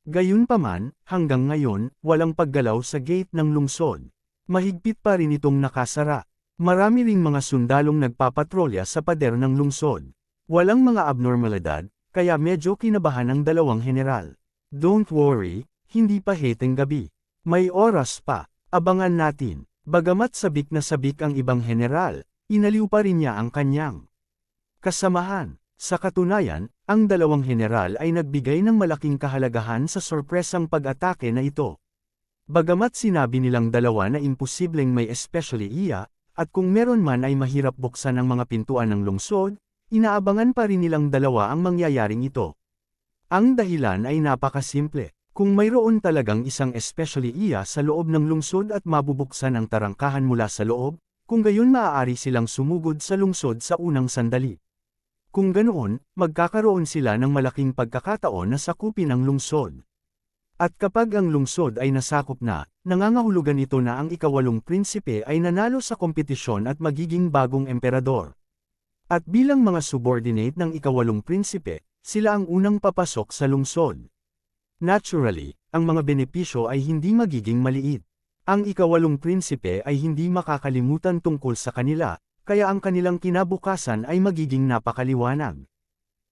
Gayunpaman, hanggang ngayon, walang paggalaw sa gate ng lungsod. Mahigpit pa rin itong nakasara. Marami ring mga sundalong nagpapatrolya sa pader ng lungsod. Walang mga abnormalidad, kaya medyo kinabahan ang dalawang general. Don't worry, hindi pa hating gabi. May oras pa, abangan natin. Bagamat sabik na sabik ang ibang general, inaliw pa rin niya ang kanyang kasamahan. Sa katunayan, ang dalawang general ay nagbigay ng malaking kahalagahan sa sorpresang pag-atake na ito. Bagamat sinabi nilang dalawa na imposibleng may especially iya, at kung meron man ay mahirap buksan ang mga pintuan ng lungsod, inaabangan pa rin nilang dalawa ang mangyayaring ito. Ang dahilan ay napakasimple. Kung mayroon talagang isang especially iya sa loob ng lungsod at mabubuksan ang tarangkahan mula sa loob, kung gayon maaari silang sumugod sa lungsod sa unang sandali. Kung ganoon, magkakaroon sila ng malaking pagkakataon na sakupin ang lungsod. At kapag ang lungsod ay nasakop na, nangangahulugan ito na ang ikawalong prinsipe ay nanalo sa kompetisyon at magiging bagong emperador. At bilang mga subordinate ng ikawalong prinsipe, sila ang unang papasok sa lungsod. Naturally, ang mga benepisyo ay hindi magiging maliit. Ang ikawalong prinsipe ay hindi makakalimutan tungkol sa kanila, kaya ang kanilang kinabukasan ay magiging napakaliwanag.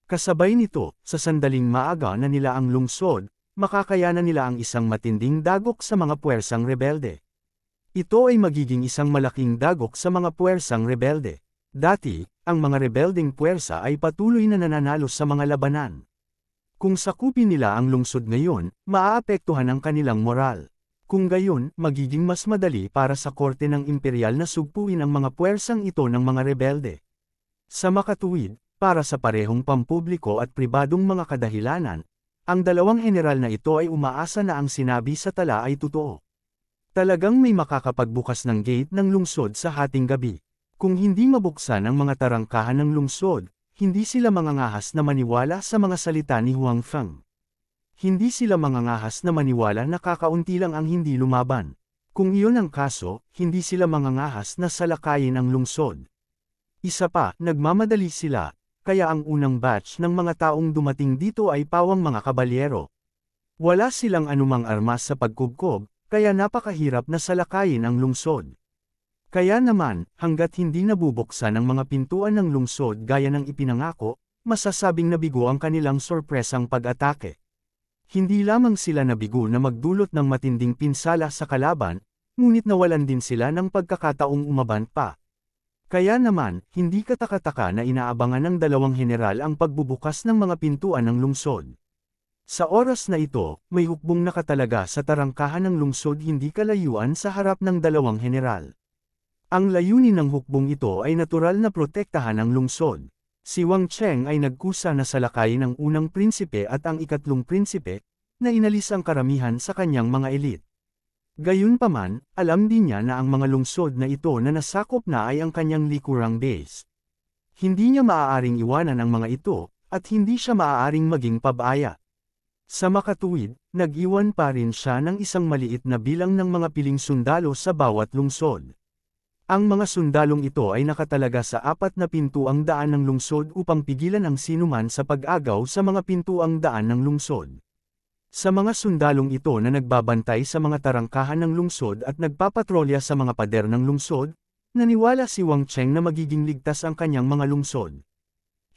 Kasabay nito, sa sandaling maaga na nila ang lungsod, makakayanan nila ang isang matinding dagok sa mga puwersang rebelde. Ito ay magiging isang malaking dagok sa mga puwersang rebelde. Dati, ang mga rebeldeng puwersa ay patuloy na nananalo sa mga labanan. Kung sakupin nila ang lungsod ngayon, maaapektuhan ang kanilang moral. Kung gayon, magiging mas madali para sa korte ng imperial na sugpuin ang mga puwersang ito ng mga rebelde. Sa makatuwid, para sa parehong pampubliko at pribadong mga kadahilanan, ang dalawang general na ito ay umaasa na ang sinabi sa tala ay totoo. Talagang may makakapagbukas ng gate ng lungsod sa hating gabi. Kung hindi mabuksan ang mga tarangkahan ng lungsod, hindi sila mangangahas na maniwala sa mga salita ni Huang Feng. Hindi sila mangangahas na maniwala na kakaunti lang ang hindi lumaban. Kung iyon ang kaso, hindi sila mangangahas na salakayin ang lungsod. Isa pa, nagmamadali sila, kaya ang unang batch ng mga taong dumating dito ay pawang mga kabalyero. Wala silang anumang armas sa pagkubkob, kaya napakahirap na salakayin ang lungsod. Kaya naman, hanggat hindi nabubuksan ang mga pintuan ng lungsod gaya ng ipinangako, masasabing nabigo ang kanilang sorpresang pag-atake. Hindi lamang sila nabigo na magdulot ng matinding pinsala sa kalaban, ngunit nawalan din sila ng pagkakataong umaban pa. Kaya naman, hindi katakataka na inaabangan ng dalawang general ang pagbubukas ng mga pintuan ng lungsod. Sa oras na ito, may hukbong nakatalaga sa tarangkahan ng lungsod hindi kalayuan sa harap ng dalawang general. Ang layunin ng hukbong ito ay natural na protektahan ang lungsod. Si Wang Cheng ay nagkusa na salakayin ang unang prinsipe at ang ikatlong prinsipe, na inalis ang karamihan sa kanyang mga elite. Gayunpaman, alam din niya na ang mga lungsod na ito na nasakop na ay ang kanyang likurang base. Hindi niya maaaring iwanan ang mga ito, at hindi siya maaaring maging pabaya. Sa makatuwid, nag-iwan pa rin siya ng isang maliit na bilang ng mga piling sundalo sa bawat lungsod. Ang mga sundalong ito ay nakatalaga sa 4 na pintuang daan ng lungsod upang pigilan ang sinuman sa pag-agaw sa mga pintuang daan ng lungsod. Sa mga sundalong ito na nagbabantay sa mga tarangkahan ng lungsod at nagpapatrolya sa mga pader ng lungsod, naniwala si Wang Cheng na magiging ligtas ang kanyang mga lungsod.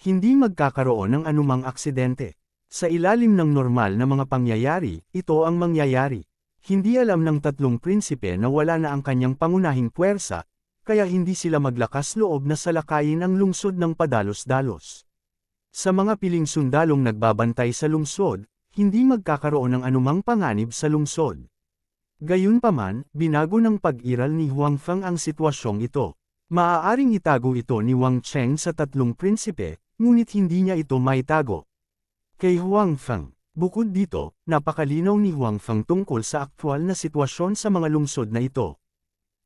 Hindi magkakaroon ng anumang aksidente. Sa ilalim ng normal na mga pangyayari, ito ang mangyayari. Hindi alam ng 3 prinsipe na wala na ang kanyang pangunahing puwersa, kaya hindi sila maglakas loob na salakayin ang lungsod ng padalos-dalos. Sa mga piling sundalong nagbabantay sa lungsod, hindi magkakaroon ng anumang panganib sa lungsod. Gayunpaman, binago ng pag-iral ni Huang Feng ang sitwasyong ito. Maaaring itago ito ni Wang Cheng sa 3 prinsipe, ngunit hindi niya ito maitago. Kay Huang Feng, bukod dito, napakalinaw ni Huang Feng tungkol sa aktwal na sitwasyon sa mga lungsod na ito.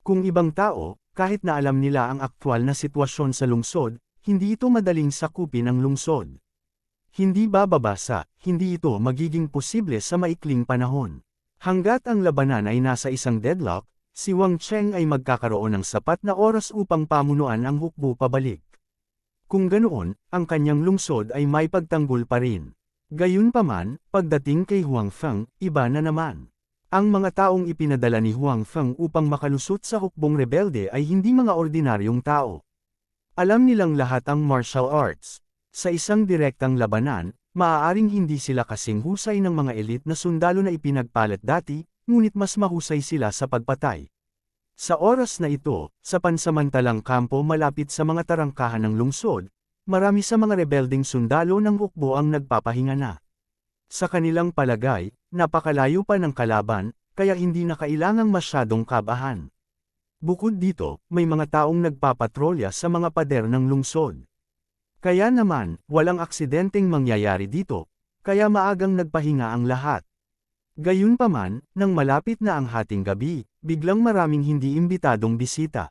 Kung ibang tao, kahit na alam nila ang aktwal na sitwasyon sa lungsod, hindi ito madaling sakupin ang lungsod. Hindi bababasa, hindi ito magiging posible sa maikling panahon. Hanggat ang labanan ay nasa isang deadlock, si Wang Cheng ay magkakaroon ng sapat na oras upang pamunuan ang hukbo pabalik. Kung ganoon, ang kanyang lungsod ay may pagtanggol pa rin. Gayunpaman, pagdating kay Huang Feng, iba na naman. Ang mga taong ipinadala ni Huang Feng upang makalusot sa hukbong rebelde ay hindi mga ordinaryong tao. Alam nilang lahat ang martial arts. Sa isang direktang labanan, maaaring hindi sila kasing husay ng mga elite na sundalo na ipinagpalit dati, ngunit mas mahusay sila sa pagpatay. Sa oras na ito, sa pansamantalang kampo malapit sa mga tarangkahan ng lungsod, marami sa mga rebeldeng sundalo ng hukbo ang nagpapahinga na. Sa kanilang palagay, napakalayo pa ng kalaban, kaya hindi na kailangang masyadong kabahan. Bukod dito, may mga taong nagpapatrolya sa mga pader ng lungsod. Kaya naman, walang aksidenteng mangyayari dito, kaya maagang nagpahinga ang lahat. Gayunpaman, nang malapit na ang hating gabi, biglang maraming hindi imbitadong bisita.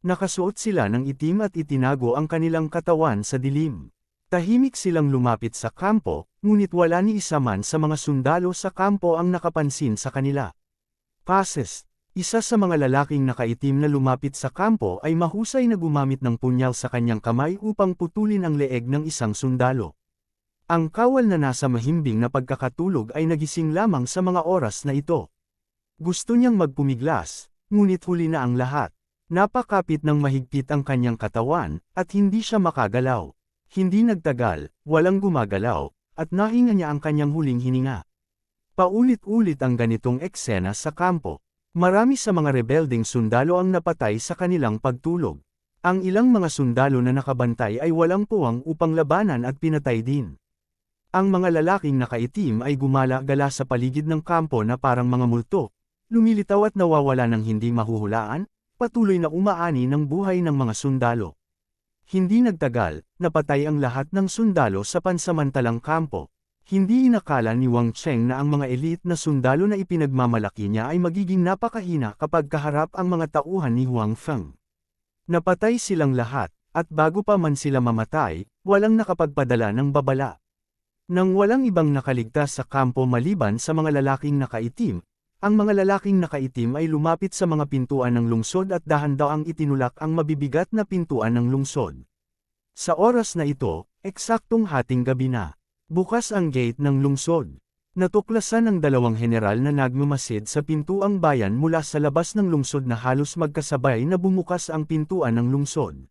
Nakasuot sila ng itim at itinago ang kanilang katawan sa dilim. Tahimik silang lumapit sa kampo, ngunit wala ni isa man sa mga sundalo sa kampo ang nakapansin sa kanila. Passes, isa sa mga lalaking nakaitim na lumapit sa kampo ay mahusay na gumamit ng punyal sa kanyang kamay upang putulin ang leeg ng isang sundalo. Ang kawal na nasa mahimbing na pagkakatulog ay nagising lamang sa mga oras na ito. Gusto niyang magpumiglas, ngunit huli na ang lahat. Napakapit ng mahigpit ang kanyang katawan, at hindi siya makagalaw. Hindi nagtagal, walang gumagalaw, at nahinga niya ang kanyang huling hininga. Paulit-ulit ang ganitong eksena sa kampo. Marami sa mga rebeldeng sundalo ang napatay sa kanilang pagtulog. Ang ilang mga sundalo na nakabantay ay walang puwang upang labanan at pinatay din. Ang mga lalaking nakaitim ay gumala-gala sa paligid ng kampo na parang mga multo, lumilitaw at nawawala ng hindi mahuhulaan, patuloy na umaani ng buhay ng mga sundalo. Hindi nagtagal, napatay ang lahat ng sundalo sa pansamantalang kampo. Hindi inakala ni Wang Cheng na ang mga elite na sundalo na ipinagmamalaki niya ay magiging napakahina kapag kaharap ang mga tauhan ni Huang Feng. Napatay silang lahat, at bago pa man sila mamatay, walang nakapagpadala ng babala. Nang walang ibang nakaligtas sa kampo maliban sa mga lalaking nakaitim, ang mga lalaking nakaitim ay lumapit sa mga pintuan ng lungsod at dahan-daang itinulak ang mabibigat na pintuan ng lungsod. Sa oras na ito, eksaktong hating gabi na. Bukas ang gate ng lungsod. Natuklasan ng 2 general na nagmamasid sa pintuang bayan mula sa labas ng lungsod na halos magkasabay na bumukas ang pintuan ng lungsod.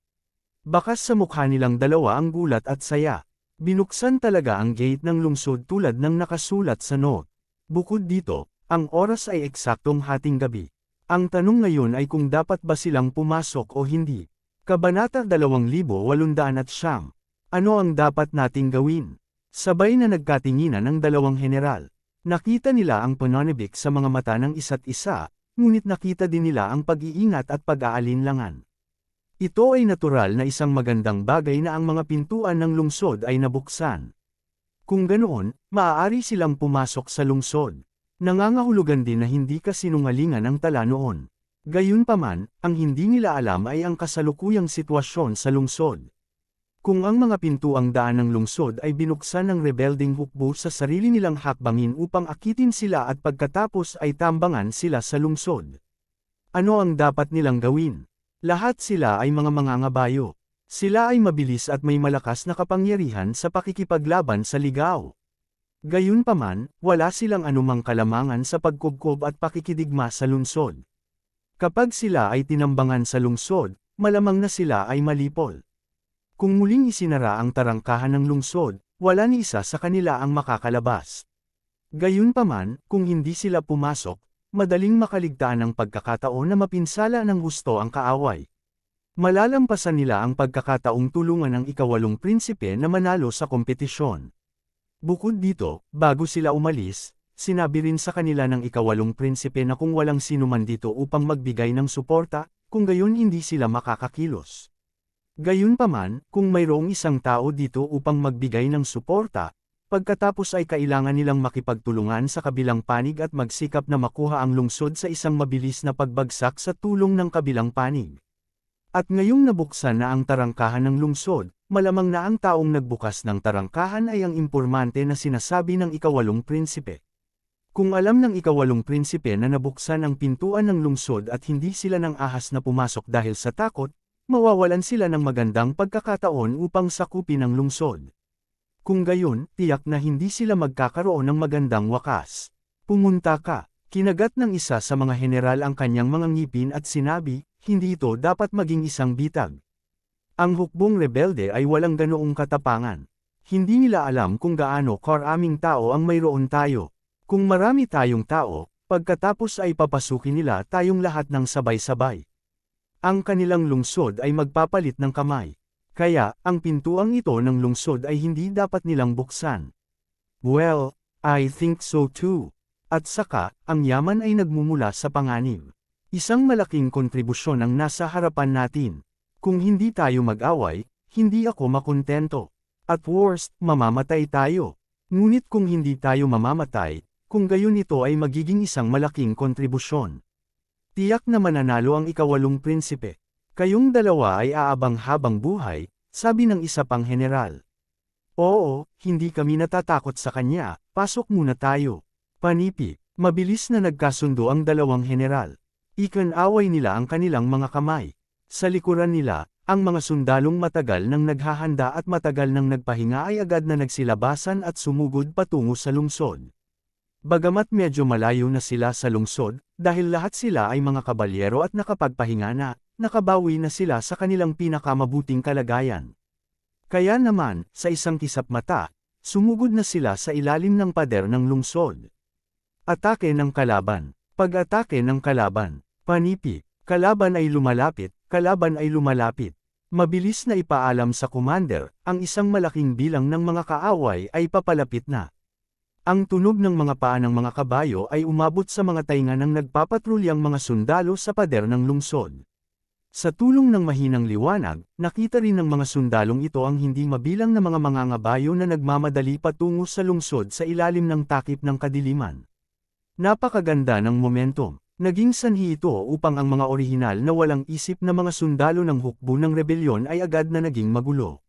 Bakas sa mukha nilang dalawa ang gulat at saya. Binuksan talaga ang gate ng lungsod tulad ng nakasulat sa note. Bukod dito, ang oras ay eksaktong hating gabi. Ang tanong ngayon ay kung dapat ba silang pumasok o hindi. Kabanata 2809. Ano ang dapat nating gawin? Sabay na nagkatinginan ang 2 general. Nakita nila ang pananabik sa mga mata ng isa't isa, ngunit nakita din nila ang pag-iingat at pag-aalinlangan. Ito ay natural na isang magandang bagay na ang mga pintuan ng lungsod ay nabuksan. Kung ganoon, maaari silang pumasok sa lungsod. Nangangahulugan din na hindi kasinungalingan ang tala noon. Gayunpaman, ang hindi nila alam ay ang kasalukuyang sitwasyon sa lungsod. Kung ang mga pintuang daan ng lungsod ay binuksan ng rebelding hukbo sa sarili nilang hakbangin upang akitin sila at pagkatapos ay tambangan sila sa lungsod. Ano ang dapat nilang gawin? Lahat sila ay mga mangangabayo. Sila ay mabilis at may malakas na kapangyarihan sa pakikipaglaban sa ligaw. Gayunpaman, wala silang anumang kalamangan sa pagkubkob at pakikidigma sa lungsod. Kapag sila ay tinambangan sa lungsod, malamang na sila ay malipol. Kung muling isinara ang tarangkahan ng lungsod, wala ni isa sa kanila ang makakalabas. Gayunpaman, kung hindi sila pumasok, madaling makaligtaan ang pagkakataon na mapinsala ng husto ang kaaway. Malalampasan nila ang pagkakataong tulungan ng ikawalong prinsipe na manalo sa kompetisyon. Bukod dito, bago sila umalis, sinabi rin sa kanila ng ikawalong prinsipe na kung walang sinuman dito upang magbigay ng suporta, kung gayon hindi sila makakakilos. Gayunpaman, kung mayroong isang tao dito upang magbigay ng suporta, pagkatapos ay kailangan nilang makipagtulungan sa kabilang panig at magsikap na makuha ang lungsod sa isang mabilis na pagbagsak sa tulong ng kabilang panig. At ngayong nabuksan na ang tarangkahan ng lungsod, malamang na ang taong nagbukas ng tarangkahan ay ang impormante na sinasabi ng ikawalong prinsipe. Kung alam ng ikawalong prinsipe na nabuksan ang pintuan ng lungsod at hindi sila nang ahas na pumasok dahil sa takot, mawawalan sila ng magandang pagkakataon upang sakupin ang lungsod. Kung gayon, tiyak na hindi sila magkakaroon ng magandang wakas. Pumunta ka. Kinagat ng isa sa mga general ang kanyang mga ngipin at sinabi, hindi ito dapat maging isang bitag. Ang hukbong rebelde ay walang ganoong katapangan. Hindi nila alam kung gaano karaming tao ang mayroon tayo. Kung marami tayong tao, pagkatapos ay papasukin nila tayong lahat ng sabay-sabay. Ang kanilang lungsod ay magpapalit ng kamay. Kaya, ang pintuang ito ng lungsod ay hindi dapat nilang buksan. Well, I think so too. At saka, ang yaman ay nagmumula sa panganib. Isang malaking kontribusyon ang nasa harapan natin. Kung hindi tayo mag-away, hindi ako makontento. At worst, mamamatay tayo. Ngunit kung hindi tayo mamamatay, kung gayon ito ay magiging isang malaking kontribusyon. Tiyak na mananalo ang ikawalong prinsipe. Kayong dalawa ay aabang habang buhay, sabi ng isa pang general. Oo, hindi kami natatakot sa kanya, pasok muna tayo. Panipi, mabilis na nagkasundo ang dalawang general. Ikan-away nila ang kanilang mga kamay. Sa likuran nila, ang mga sundalong matagal nang naghahanda at matagal nang nagpahinga ay agad na nagsilabasan at sumugod patungo sa lungsod. Bagamat medyo malayo na sila sa lungsod, dahil lahat sila ay mga kabalyero at nakapagpahinga na, nakabawi na sila sa kanilang pinakamabuting kalagayan. Kaya naman, sa isang kisap mata, sumugod na sila sa ilalim ng pader ng lungsod. Atake ng kalaban. Pag-atake ng kalaban. Panipi. Kalaban ay lumalapit, kalaban ay lumalapit. Mabilis na ipaalam sa commander, ang isang malaking bilang ng mga kaaway ay papalapit na. Ang tunog ng mga paa ng mga kabayo ay umabot sa mga tainga ng nagpapatrulyang mga sundalo sa pader ng lungsod. Sa tulong ng mahinang liwanag, nakita rin ng mga sundalong ito ang hindi mabilang na mga mangangabayo na nagmamadali patungo sa lungsod sa ilalim ng takip ng kadiliman. Napakaganda ng momentum. Naging sanhi ito upang ang mga orihinal na walang isip na mga sundalo ng hukbo ng rebelyon ay agad na naging magulo.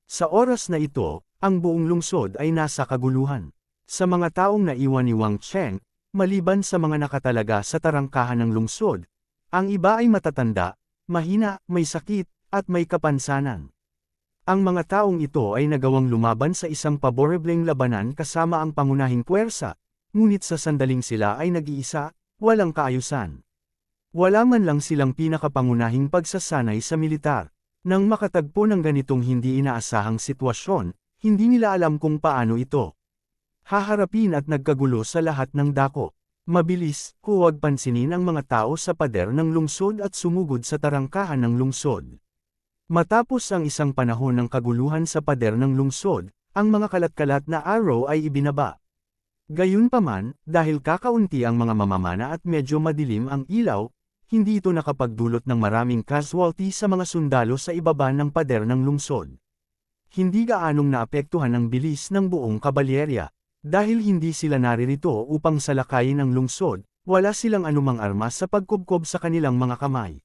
Sa oras na ito, ang buong lungsod ay nasa kaguluhan. Sa mga taong naiwan ni Wang Cheng, maliban sa mga nakatalaga sa tarangkahan ng lungsod, ang iba ay matatanda, mahina, may sakit, at may kapansanan. Ang mga taong ito ay nagawang lumaban sa isang paborebleng labanan kasama ang pangunahing puwersa, ngunit sa sandaling sila ay nag-iisa, walang kaayusan. Wala man lang silang pinakapangunahing pagsasanay sa militar. Nang makatagpo ng ganitong hindi inaasahang sitwasyon, hindi nila alam kung paano ito haharapin at nagkagulo sa lahat ng dako. Mabilis, huwag pansinin ang mga tao sa pader ng lungsod at sumugod sa tarangkahan ng lungsod. Matapos ang isang panahon ng kaguluhan sa pader ng lungsod, ang mga kalat-kalat na araw ay ibinaba. Gayunpaman, dahil kakaunti ang mga mamamana at medyo madilim ang ilaw, hindi ito nakapagdulot ng maraming casualty sa mga sundalo sa ibaba ng pader ng lungsod. Hindi gaanong naapektuhan ang bilis ng buong kabalyerya. Dahil hindi sila naririto upang salakayin ang lungsod, wala silang anumang armas sa pagkubkob sa kanilang mga kamay.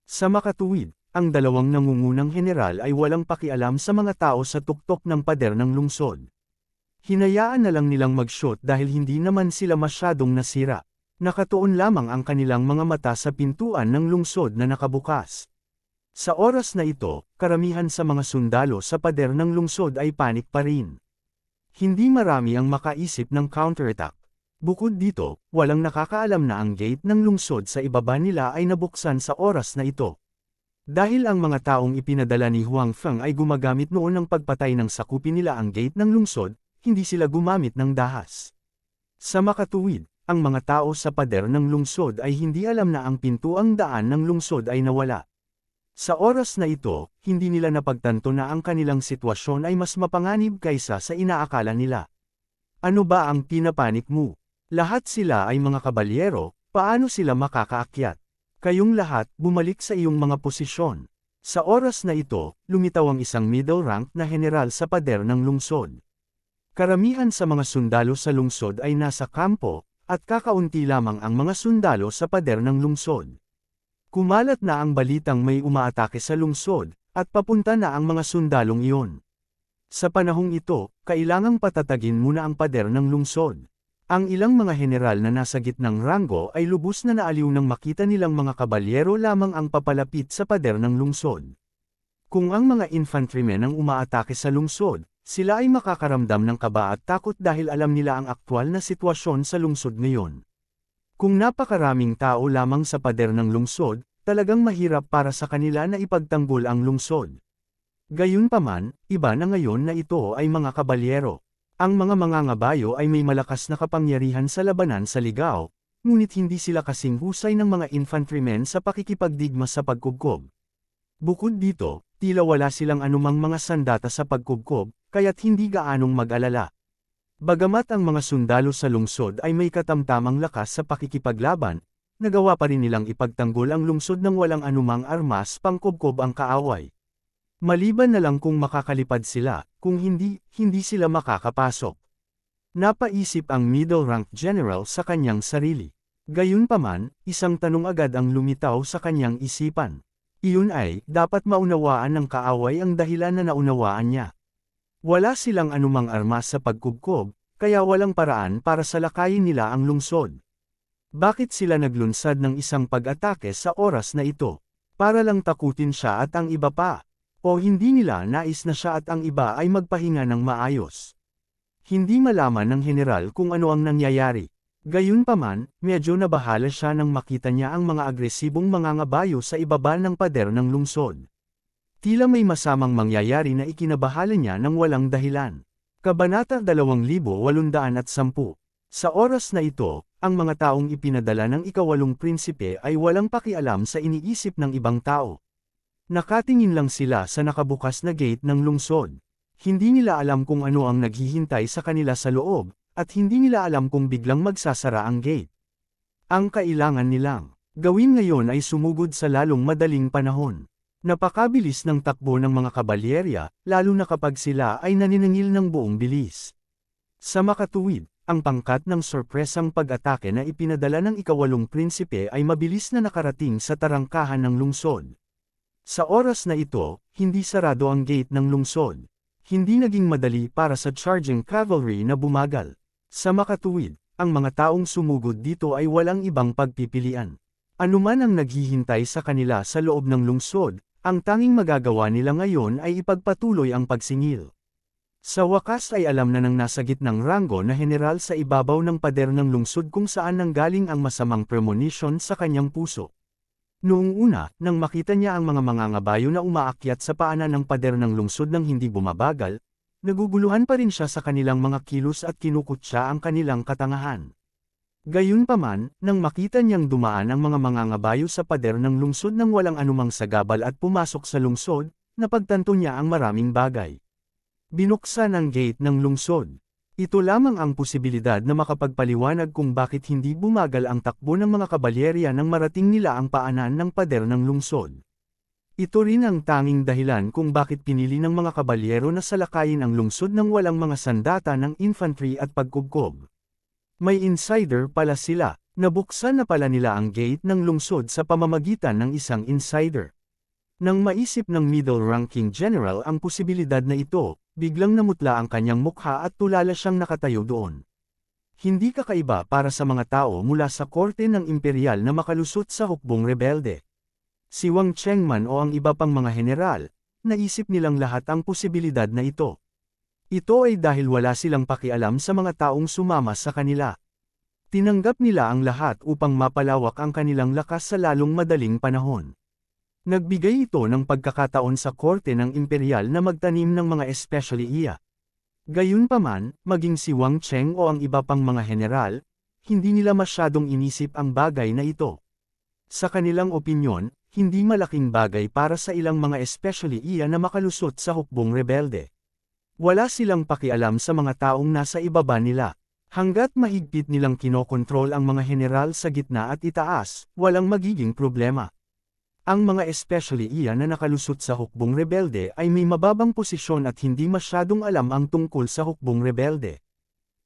Sa makatuwid, ang dalawang nangungunang general ay walang pakialam sa mga tao sa tuktok ng pader ng lungsod. Hinayaan na lang nilang mag-shoot dahil hindi naman sila masyadong nasira. Nakatuon lamang ang kanilang mga mata sa pintuan ng lungsod na nakabukas. Sa oras na ito, karamihan sa mga sundalo sa pader ng lungsod ay panik pa rin. Hindi marami ang makaisip ng counterattack. Bukod dito, walang nakakaalam na ang gate ng lungsod sa ibaba nila ay nabuksan sa oras na ito. Dahil ang mga taong ipinadala ni Huang Feng ay gumagamit noon ng pagpatay ng sakupin nila ang gate ng lungsod, hindi sila gumamit ng dahas. Sa makatuwid, ang mga tao sa pader ng lungsod ay hindi alam na ang pintuang daan ng lungsod ay nawala. Sa oras na ito, hindi nila napagtanto na ang kanilang sitwasyon ay mas mapanganib kaysa sa inaakala nila. Ano ba ang pinapanik mo? Lahat sila ay mga kabalyero, paano sila makakaakyat? Kayong lahat, bumalik sa iyong mga posisyon. Sa oras na ito, lumitaw ang isang middle rank na general sa pader ng lungsod. Karamihan sa mga sundalo sa lungsod ay nasa kampo, at kakaunti lamang ang mga sundalo sa pader ng lungsod. Kumalat na ang balitang may umaatake sa lungsod, at papunta na ang mga sundalong iyon. Sa panahong ito, kailangang patatagin muna ang pader ng lungsod. Ang ilang mga general na nasa gitnang ranggo ay lubos na naaliw nang makita nilang mga kabalyero lamang ang papalapit sa pader ng lungsod. Kung ang mga infantrymen ang umaatake sa lungsod, sila ay makakaramdam ng kaba at takot dahil alam nila ang aktwal na sitwasyon sa lungsod ngayon. Kung napakaraming tao lamang sa pader ng lungsod, talagang mahirap para sa kanila na ipagtanggol ang lungsod. Gayunpaman, iba na ngayon na ito ay mga kabalyero. Ang mga mangangabayo ay may malakas na kapangyarihan sa labanan sa ligaw, ngunit hindi sila kasing husay ng mga infantrymen sa pakikipagdigma sa pagkubkob. Bukod dito, tila wala silang anumang mga sandata sa pagkubkob, kaya't hindi gaanong mag-alala. Bagamat ang mga sundalo sa lungsod ay may katamtamang lakas sa pakikipaglaban, nagawa pa rin nilang ipagtanggol ang lungsod ng walang anumang armas pangkubkob ang kaaway. Maliban na lang kung makakalipad sila, kung hindi, hindi sila makakapasok. Napaisip ang middle rank general sa kanyang sarili. Gayunpaman, isang tanong agad ang lumitaw sa kanyang isipan. Iyon ay, dapat maunawaan ng kaaway ang dahilan na naunawaan niya. Wala silang anumang armas sa pagkubkob, kaya walang paraan para salakayin nila ang lungsod. Bakit sila naglunsad ng isang pag-atake sa oras na ito? Para lang takutin siya at ang iba pa. O hindi nila nais na siya at ang iba ay magpahinga ng maayos. Hindi malaman ng general kung ano ang nangyayari. Gayunpaman, medyo nabahala siya nang makita niya ang mga agresibong mangangabayo sa ibaba ng pader ng lungsod. Tila may masamang mangyayari na ikinabahala niya ng walang dahilan. Kabanata 2810. Sa oras na ito, ang mga taong ipinadala ng ikawalong prinsipe ay walang pakialam sa iniisip ng ibang tao. Nakatingin lang sila sa nakabukas na gate ng lungsod. Hindi nila alam kung ano ang naghihintay sa kanila sa loob, at hindi nila alam kung biglang magsasara ang gate. Ang kailangan nilang gawin ngayon ay sumugod sa lalong madaling panahon. Napakabilis ng takbo ng mga kabalyerya, lalo na kapag sila ay naniningil ng buong bilis. Sa makatuwid, ang pangkat ng sorpresang pag-atake na ipinadala ng ikawalong prinsipe ay mabilis na nakarating sa tarangkahan ng lungsod. Sa oras na ito, hindi sarado ang gate ng lungsod. Hindi naging madali para sa charging cavalry na bumagal. Sa makatuwid, ang mga taong sumugod dito ay walang ibang pagpipilian. Anuman ang naghihintay sa kanila sa loob ng lungsod, ang tanging magagawa nila ngayon ay ipagpatuloy ang pagsingil. Sa wakas ay alam na ng nasa gitnang ranggo na general sa ibabaw ng pader ng lungsod kung saan nanggaling ang masamang premonition sa kanyang puso. Noong una, nang makita niya ang mga mangangabayo na umaakyat sa paanan ng pader ng lungsod nang hindi bumabagal, naguguluhan pa rin siya sa kanilang mga kilos at kinukutya ang kanilang katangahan. Gayunpaman, nang makita niyang dumaan ang mga mangangabayo sa pader ng lungsod nang walang anumang sagabal at pumasok sa lungsod, napagtanto niya ang maraming bagay. Binuksan ang gate ng lungsod. Ito lamang ang posibilidad na makapagpaliwanag kung bakit hindi bumagal ang takbo ng mga kabalyerya nang marating nila ang paanan ng pader ng lungsod. Ito rin ang tanging dahilan kung bakit pinili ng mga kabalyero na salakayin ang lungsod nang walang mga sandata ng infantry at pagkubkob. May insider pala sila, nabuksan na pala nila ang gate ng lungsod sa pamamagitan ng isang insider. Nang maisip ng middle-ranking general ang posibilidad na ito, biglang namutla ang kanyang mukha at tulala siyang nakatayo doon. Hindi kakaiba para sa mga tao mula sa korte ng imperial na makalusot sa hukbong rebelde. Si Wang Chengman o ang iba pang mga general, naisip nilang lahat ang posibilidad na ito. Ito ay dahil wala silang pakialam sa mga taong sumama sa kanila. Tinanggap nila ang lahat upang mapalawak ang kanilang lakas sa lalong madaling panahon. Nagbigay ito ng pagkakataon sa korte ng imperial na magtanim ng mga espesyaliya. Gayunpaman, maging si Wang Cheng o ang iba pang mga general, hindi nila masyadong inisip ang bagay na ito. Sa kanilang opinyon, hindi malaking bagay para sa ilang mga espesyaliya na makalusot sa hukbong rebelde. Wala silang pakialam sa mga taong nasa ibaba nila. Hanggat mahigpit nilang kinokontrol ang mga general sa gitna at itaas, walang magiging problema. Ang mga espesyaliya na nakalusot sa hukbong rebelde ay may mababang posisyon at hindi masyadong alam ang tungkol sa hukbong rebelde.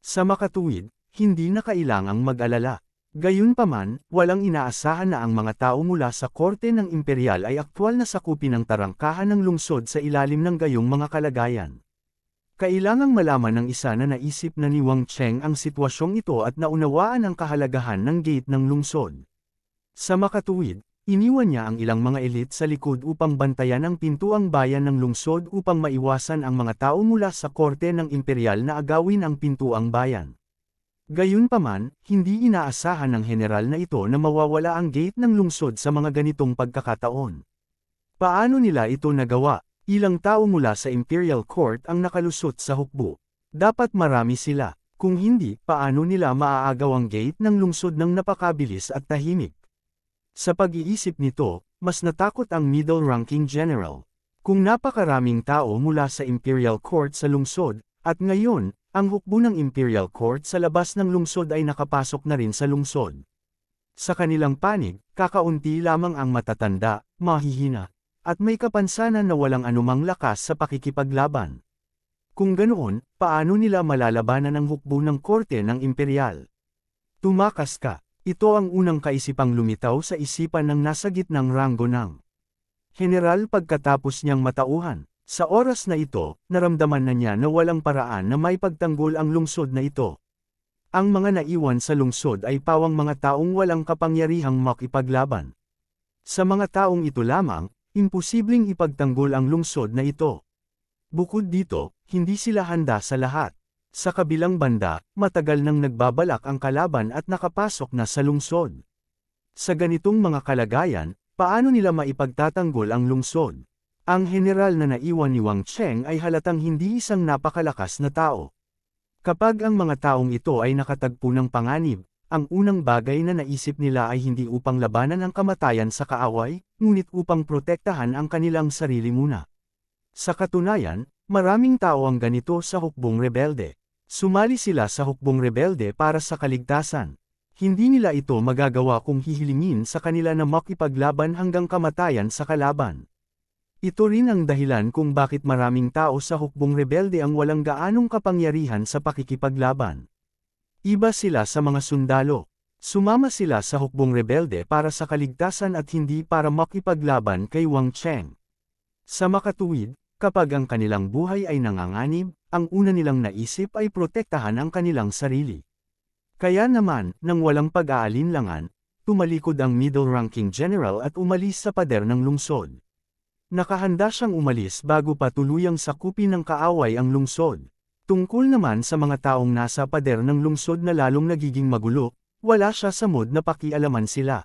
Sa makatuwid, hindi na kailangang mag-alala. Gayunpaman, walang inaasahan na ang mga tao mula sa korte ng imperial ay aktwal na sakupin ng tarangkahan ng lungsod sa ilalim ng gayong mga kalagayan. Kailangang malaman ng isa na naisip na ni Wang Cheng ang sitwasyong ito at naunawaan ang kahalagahan ng gate ng lungsod. Sa makatuwid, iniwan niya ang ilang mga elite sa likod upang bantayan ang pintuang bayan ng lungsod upang maiwasan ang mga tao mula sa korte ng imperial na agawin ang pintuang bayan. Gayunpaman, hindi inaasahan ng general na ito na mawawala ang gate ng lungsod sa mga ganitong pagkakataon. Paano nila ito nagawa? Ilang tao mula sa Imperial Court ang nakalusot sa hukbo. Dapat marami sila. Kung hindi, paano nila maaagaw ang gate ng lungsod ng napakabilis at tahimik? Sa pag-iisip nito, mas natakot ang middle-ranking general. Kung napakaraming tao mula sa Imperial Court sa lungsod, at ngayon, ang hukbo ng Imperial Court sa labas ng lungsod ay nakapasok na rin sa lungsod. Sa kanilang panig, kakaunti lamang ang matatanda, mahihina, at may kapansanan na walang anumang lakas sa pakikipaglaban. Kung ganoon, paano nila malalabanan ang hukbo ng korte ng imperial? Tumakas ka. Ito ang unang kaisipang lumitaw sa isipan ng nasa gitnang ranggo ng general pagkatapos niyang matauhan. Sa oras na ito, naramdaman na niya na walang paraan na may pagtanggol ang lungsod na ito. Ang mga naiwan sa lungsod ay pawang mga taong walang kapangyarihang makipaglaban. Sa mga taong ito lamang, imposibleng ipagtanggol ang lungsod na ito. Bukod dito, hindi sila handa sa lahat. Sa kabilang banda, matagal nang nagbabalak ang kalaban at nakapasok na sa lungsod. Sa ganitong mga kalagayan, paano nila maipagtatanggol ang lungsod? Ang general na naiwan ni Wang Cheng ay halatang hindi isang napakalakas na tao. Kapag ang mga taong ito ay nakatagpo ng panganib, ang unang bagay na naisip nila ay hindi upang labanan ang kamatayan sa kaaway, ngunit upang protektahan ang kanilang sarili muna. Sa katunayan, maraming tao ang ganito sa hukbong rebelde. Sumali sila sa hukbong rebelde para sa kaligtasan. Hindi nila ito magagawa kung hihilingin sa kanila na makipaglaban hanggang kamatayan sa kalaban. Ito rin ang dahilan kung bakit maraming tao sa hukbong rebelde ang walang gaanong kapangyarihan sa pakikipaglaban. Iba sila sa mga sundalo. Sumama sila sa hukbong rebelde para sa kaligtasan at hindi para makipaglaban kay Wang Cheng. Sa makatuwid, kapag ang kanilang buhay ay nanganganib, ang una nilang naisip ay protektahan ang kanilang sarili. Kaya naman, nang walang pag-aalinlangan, tumalikod ang middle-ranking general at umalis sa pader ng lungsod. Nakahanda siyang umalis bago pa tuluyang sakupin ng kaaway ang lungsod. Tungkol naman sa mga taong nasa pader ng lungsod na lalong nagiging magulo, wala siya sa mood na pakialaman sila.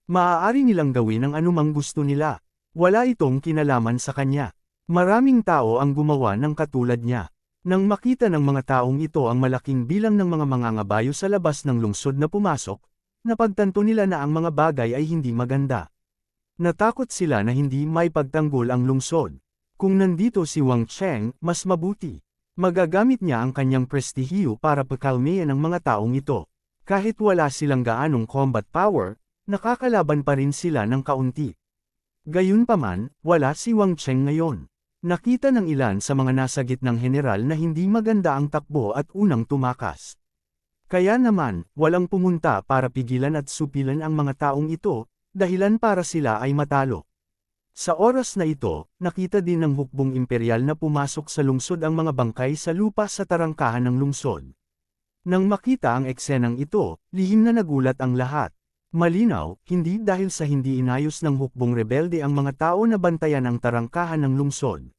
Maaari nilang gawin ang anumang gusto nila. Wala itong kinalaman sa kanya. Maraming tao ang gumawa ng katulad niya. Nang makita ng mga taong ito ang malaking bilang ng mga mangangabayo sa labas ng lungsod na pumasok, napagtanto nila na ang mga bagay ay hindi maganda. Natakot sila na hindi may pagtanggol ang lungsod. Kung nandito si Wang Cheng, mas mabuti. Magagamit niya ang kanyang prestihiyo para pakalmeyan ang mga taong ito. Kahit wala silang gaanong combat power, nakakalaban pa rin sila ng kaunti. Gayunpaman, wala si Wang Cheng ngayon. Nakita ng ilan sa mga nasa gitnang general na hindi maganda ang takbo at unang tumakas. Kaya naman, walang pumunta para pigilan at supilan ang mga taong ito, dahilan para sila ay matalo. Sa oras na ito, nakita din ng hukbong imperial na pumasok sa lungsod ang mga bangkay sa lupa sa tarangkahan ng lungsod. Nang makita ang eksenang ito, lihim na nagulat ang lahat. Malinaw, hindi dahil sa hindi inayos ng hukbong rebelde ang mga tao na bantayan ang tarangkahan ng lungsod.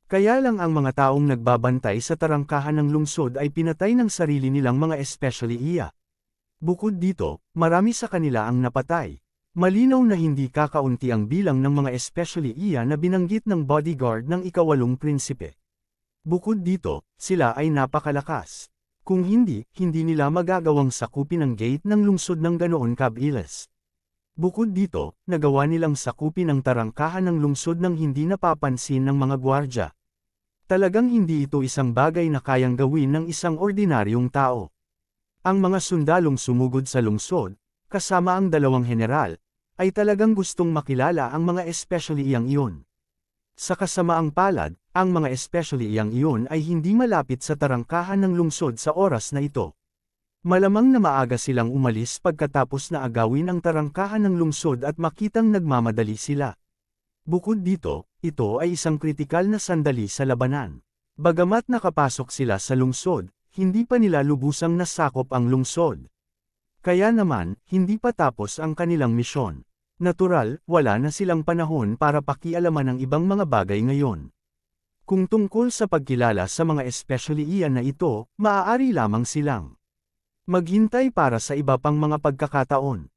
Kaya lang ang mga taong nagbabantay sa tarangkahan ng lungsod ay pinatay ng sarili nilang mga especially iya. Bukod dito, marami sa kanila ang napatay. Malinaw na hindi kakaunti ang bilang ng mga especially iya na binanggit ng bodyguard ng ikawalong prinsipe. Bukod dito, sila ay napakalakas. Kung hindi nila magagawang sakupin ang gate ng lungsod ng ganoon kabilis. Bukod dito, nagawa nilang sakupin ang tarangkahan ng lungsod nang hindi napapansin ng mga gwardya. Talagang hindi ito isang bagay na kayang gawin ng isang ordinaryong tao. Ang mga sundalong sumugod sa lungsod, kasama ang dalawang general, ay talagang gustong makilala ang mga especially iyang iyon. Sa kasamaang palad, ang mga especially iyang iyon ay hindi malapit sa tarangkahan ng lungsod sa oras na ito. Malamang na maaga silang umalis pagkatapos na agawin ang tarangkahan ng lungsod at makitang nagmamadali sila. Bukod dito, ito ay isang kritikal na sandali sa labanan. Bagamat nakapasok sila sa lungsod, hindi pa nila lubusang nasakop ang lungsod. Kaya naman, hindi pa tapos ang kanilang misyon. Natural, wala na silang panahon para pakialaman ang ibang mga bagay ngayon. Kung tungkol sa pagkilala sa mga especially iyan na ito, maaari lamang silang maghintay para sa iba pang mga pagkakataon.